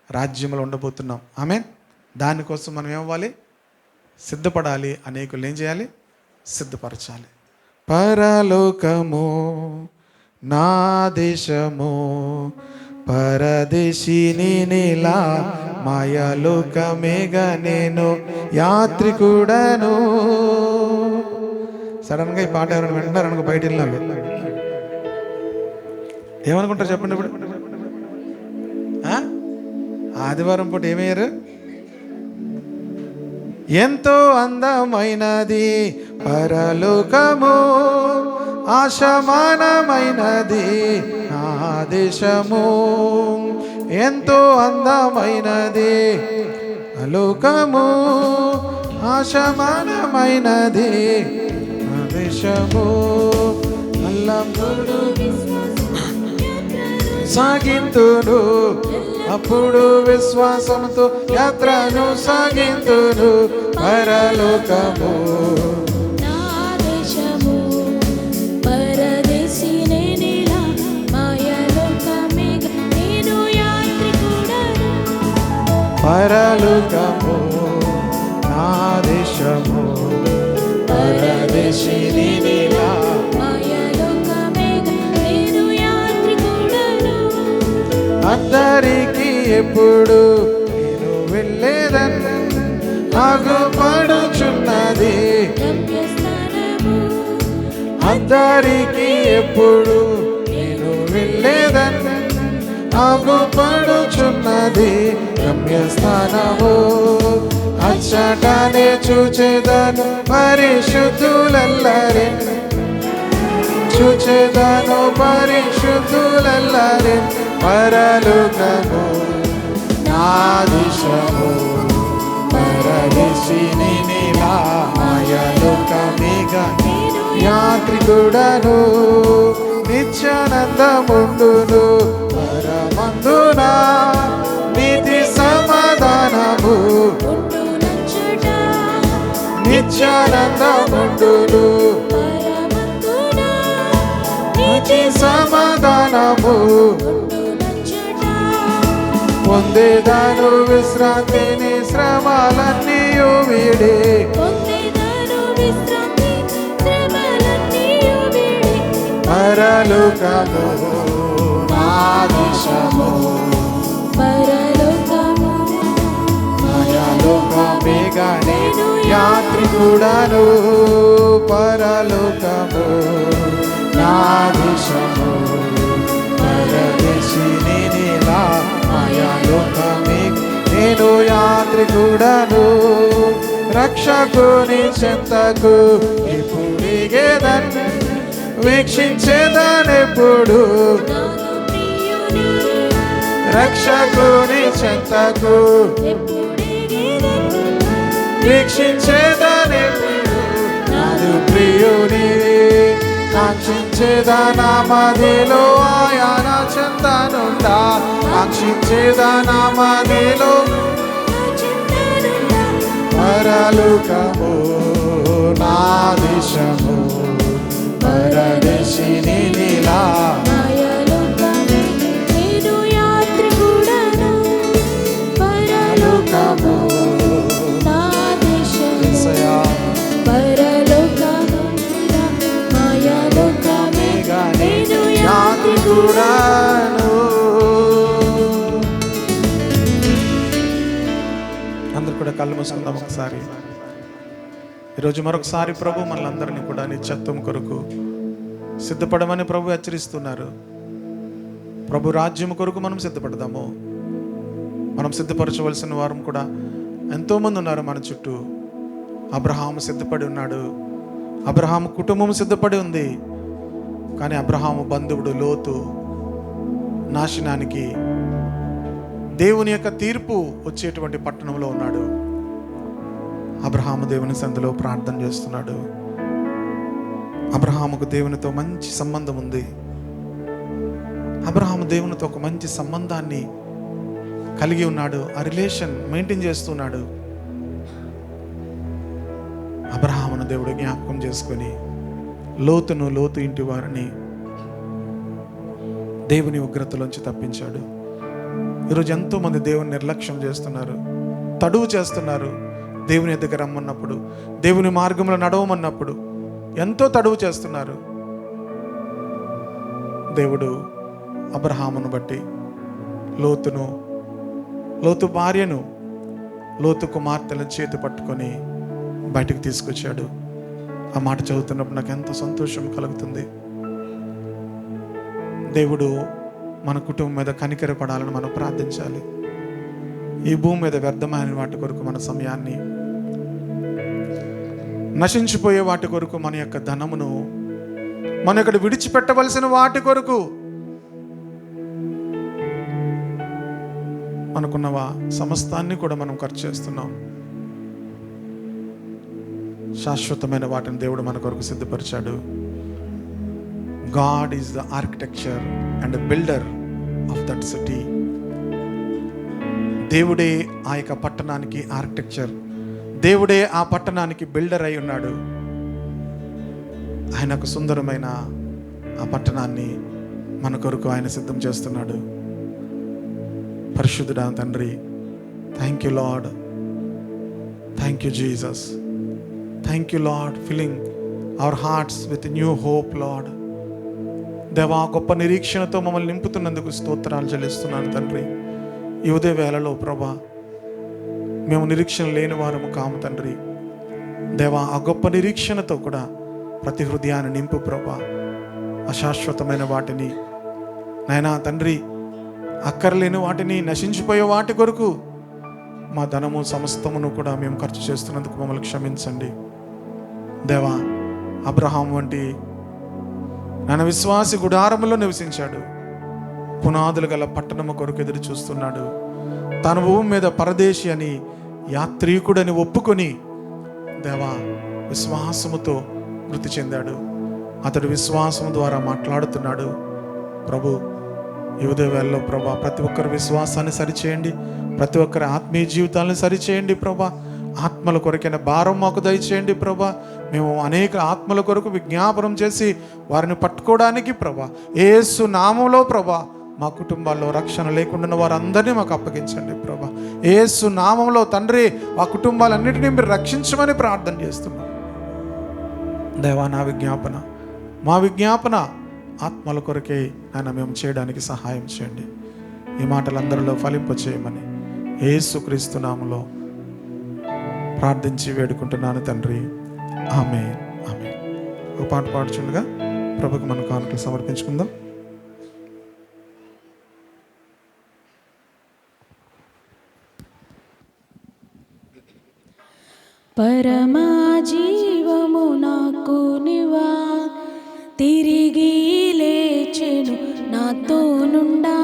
[SPEAKER 1] రాజ్యంలో ఉండబోతున్నాం. ఆమె దానికోసం మనం ఏమవ్వాలి? సిద్ధపడాలి. అనేకులు ఏం చేయాలి? సిద్ధపరచాలి. పరలోకము నా దేశము, పరదేశిని నీలా మాయలోకమేగా నేను యాత్రికుడను. సడన్గా ఈ పాట ఎవరైనా వింటున్నారు అనుకో, బయట వెళ్ళాలి, ఏమనుకుంటారు చెప్పండి ఇప్పుడు? ఆదివారం పూట ఏమయ్యారు? ఎంతో అందమైనది పరలోకము, ఆశమానమైనది నా దేశము. ఎంతో అందమైనది లోకము, ఆశమానమైనది నా దేశము. అల్లప్పుడు సాగింతును, అప్పుడు విశ్వాసంతో యాత్రను సాగింతును. పరలోకము
[SPEAKER 2] నా దేశము, పరదేశినే నీలా మాయలోకమేగా నేను యాత్రికుడను.
[SPEAKER 1] పరలోకము నా దేశము, పరదేశిని నీలా
[SPEAKER 2] మాయలోకమేగా నేను యాత్రికుడను.
[SPEAKER 1] అందరికి ఎప్పుడు నేను వెళ్ళేదన్ ఆగుపడుచున్నది
[SPEAKER 2] గమ్యస్థానము.
[SPEAKER 1] అందరికి ఎప్పుడు నేను వెళ్ళేదన్ ఆగుపడుచున్నది గమ్యస్థానము. అచ్చటనే చూచేదను పరిశుద్ధులెల్లరి, చూచేదను పరిశుద్ధులెల్లరి. పరలోకము నా దేశము, పరదేశిని నీలా మాయలోకమేగా యాత్రికుడను. నిత్యానందముండును పరమందున నీతి సమాధానము. నిత్యానందముండును
[SPEAKER 2] పరమందున
[SPEAKER 1] నీతి సమాధానము. పొందేదాను విశ్రాంతిని శ్రమలన్నీయు వీడి, పరలోకము నా దేశము, మాయలోకమేగా నేను యాత్రికుడను. పరలోకము నా దేశము, పరదేశిని నీలా మాయలోకమే నేను యాత్రికుడను. రక్షకుని చెంతకు ఇప్పుడిగేదన్, వీక్షించేదానెప్పుడు. రక్షకుని చెంతకు వీక్షించేదానెప్పుడు. నాదు ప్రియుని కాంక్షించేదా నా మదిలో ఆయన చెంతనుండా. కాంక్షించేదా నా మదిలో పరలోకము దేశము పరదేశిని నీలా.
[SPEAKER 2] మాయలోకమే నేను యాత్రికుడను, పరలోకము నా దేశము.
[SPEAKER 1] యేసయ్యా
[SPEAKER 2] పరలోకము మాయలోకమే నేను యాత్రికుడను.
[SPEAKER 1] అందరు కూడా కళ్ళు మూసుకుందాం ఒకసారి. ఈరోజు మరొకసారి ప్రభు మనలందరినీ కూడా నిత్యత్వం కొరకు సిద్ధపడమని ప్రభు హెచ్చరిస్తున్నారు. ప్రభు రాజ్యం కొరకు మనం సిద్ధపడదాము. మనం సిద్ధపరచవలసిన వారం కూడా ఎంతోమంది ఉన్నారు మన చుట్టూ. అబ్రహాము సిద్ధపడి ఉన్నాడు, అబ్రహాము కుటుంబం సిద్ధపడి ఉంది. కానీ అబ్రహాము బంధువుడు లోతు నాశనానికి, దేవుని యొక్క తీర్పు వచ్చేటువంటి పట్టణంలో ఉన్నాడు. అబ్రహాము దేవుని సంధిలో ప్రార్థన చేస్తున్నాడు. అబ్రహాముకు దేవునితో మంచి సంబంధం ఉంది. అబ్రహాము దేవునితో ఒక మంచి సంబంధాన్ని కలిగి ఉన్నాడు. ఆ రిలేషన్ మెయింటైన్ చేస్తున్నాడు. అబ్రహామును దేవుడు జ్ఞాపకం చేసుకొని లోతు ఇంటి వారిని దేవుని ఉగ్రతలోంచి తప్పించాడు. ఈరోజు ఎంతోమంది దేవుని నిర్లక్ష్యం చేస్తున్నారు, తడువు చేస్తున్నారు. దేవుని దగ్గర రమ్మన్నప్పుడు, దేవుని మార్గంలో నడవమన్నప్పుడు ఎంతో తడువు చేస్తున్నారు. దేవుడు అబ్రహామును బట్టి లోతు భార్యను, లోతు కుమార్తెలను చేతి పట్టుకొని బయటకు తీసుకొచ్చాడు. ఆ మాట చదువుతున్నప్పుడు నాకు ఎంతో సంతోషం కలుగుతుంది. దేవుడు మన కుటుంబం మీద కనికరపడాలని మనం ప్రార్థించాలి. ఈ భూమి మీద వ్యర్థమైన వాటి కొరకు మన సమయాన్ని, నశించిపోయే వాటి కొరకు మన యొక్క ధనమును, మన ఇక్కడ విడిచిపెట్టవలసిన వాటి కొరకు మనకున్న సమస్తాన్ని కూడా మనం ఖర్చు చేస్తున్నాం. శాశ్వతమైన వాటిని దేవుడు మన కొరకు సిద్ధపరిచాడు. God is the architecture and builder of that city. దేవుడే ఆ యొక్క పట్టణానికి ఆర్కిటెక్చర్, దేవుడే ఆ పట్టణానికి బిల్డర్ అయి ఉన్నాడు. ఆయనకు సుందరమైన ఆ పట్టణాన్ని మన కొరకు ఆయన సిద్ధం చేస్తున్నాడు. పరిశుద్ధుడా తండ్రి, thank you lord, thank you Jesus, thank you lord, filling our hearts with new hope lord. దేవా, గొప్ప నిరీక్షణతో మమ్మల్ని నింపుతున్నందుకు స్తోత్రాలు చెల్లిస్తున్నాను తండ్రి. ఈ ఉదయ వేళలో ప్రభా, మేము నిరీక్షణ లేని వారము కాము తండ్రి. దేవా, ఆ గొప్ప నిరీక్షణతో కూడా ప్రతి హృదయాన్ని నింపు ప్రభా. అశాశ్వతమైన వాటిని నాయనా తండ్రి, అక్కర్లేని వాటిని, నశించిపోయే వాటి కొరకు మా ధనము సమస్తమును కూడా మేము ఖర్చు చేస్తున్నందుకు మమ్మల్ని క్షమించండి దేవా. అబ్రహాం వంటి నాన్న విశ్వాసి గుడారములో నివసించాడు. పునాదులు గల పట్టణము కొరకు ఎదురు చూస్తున్నాడు. తన భూమి మీద పరదేశి అని, యాత్రికుడని ఒప్పుకొని దేవా విశ్వాసముతో మృతి చెందాడు. అతడు విశ్వాసం ద్వారా మాట్లాడుతున్నాడు. ప్రభు, ఈ ఉదయ వేళలో ప్రభా, ప్రతి ఒక్కరి విశ్వాసాన్ని సరిచేయండి, ప్రతి ఒక్కరి ఆత్మీయ జీవితాలను సరిచేయండి ప్రభా. ఆత్మల కొరకైన భారం మాకు దయచేయండి ప్రభా. మేము అనేక ఆత్మల కొరకు విజ్ఞాపనం చేసి వారిని పట్టుకోవడానికి ప్రభా, యేసు నామములో ప్రభా, మా కుటుంబాల్లో రక్షణ లేకుండా వారందరినీ మాకు అప్పగించండి ప్రభా. యేసు నామములో తండ్రి, ఆ కుటుంబాలన్నింటినీ మీరు రక్షించమని ప్రార్థన చేస్తున్నాం దేవా. మా విజ్ఞాపన ఆత్మల కొరకే ఆయన మేము చేయడానికి సహాయం చేయండి. ఈ మాటలందరిలో ఫలింపచేయమని యేసుక్రీస్తు నామములో ప్రార్థించి వేడుకుంటున్నాను తండ్రి. ఆమేన్, ఆమేన్. ఒక పాట పాడుచుండగా ప్రభుకు మన కానుకలు సమర్పించుకుందాం.
[SPEAKER 2] పరమా జీవము నాకు నివా, తిరిగి లేచెను నాతో నుండా,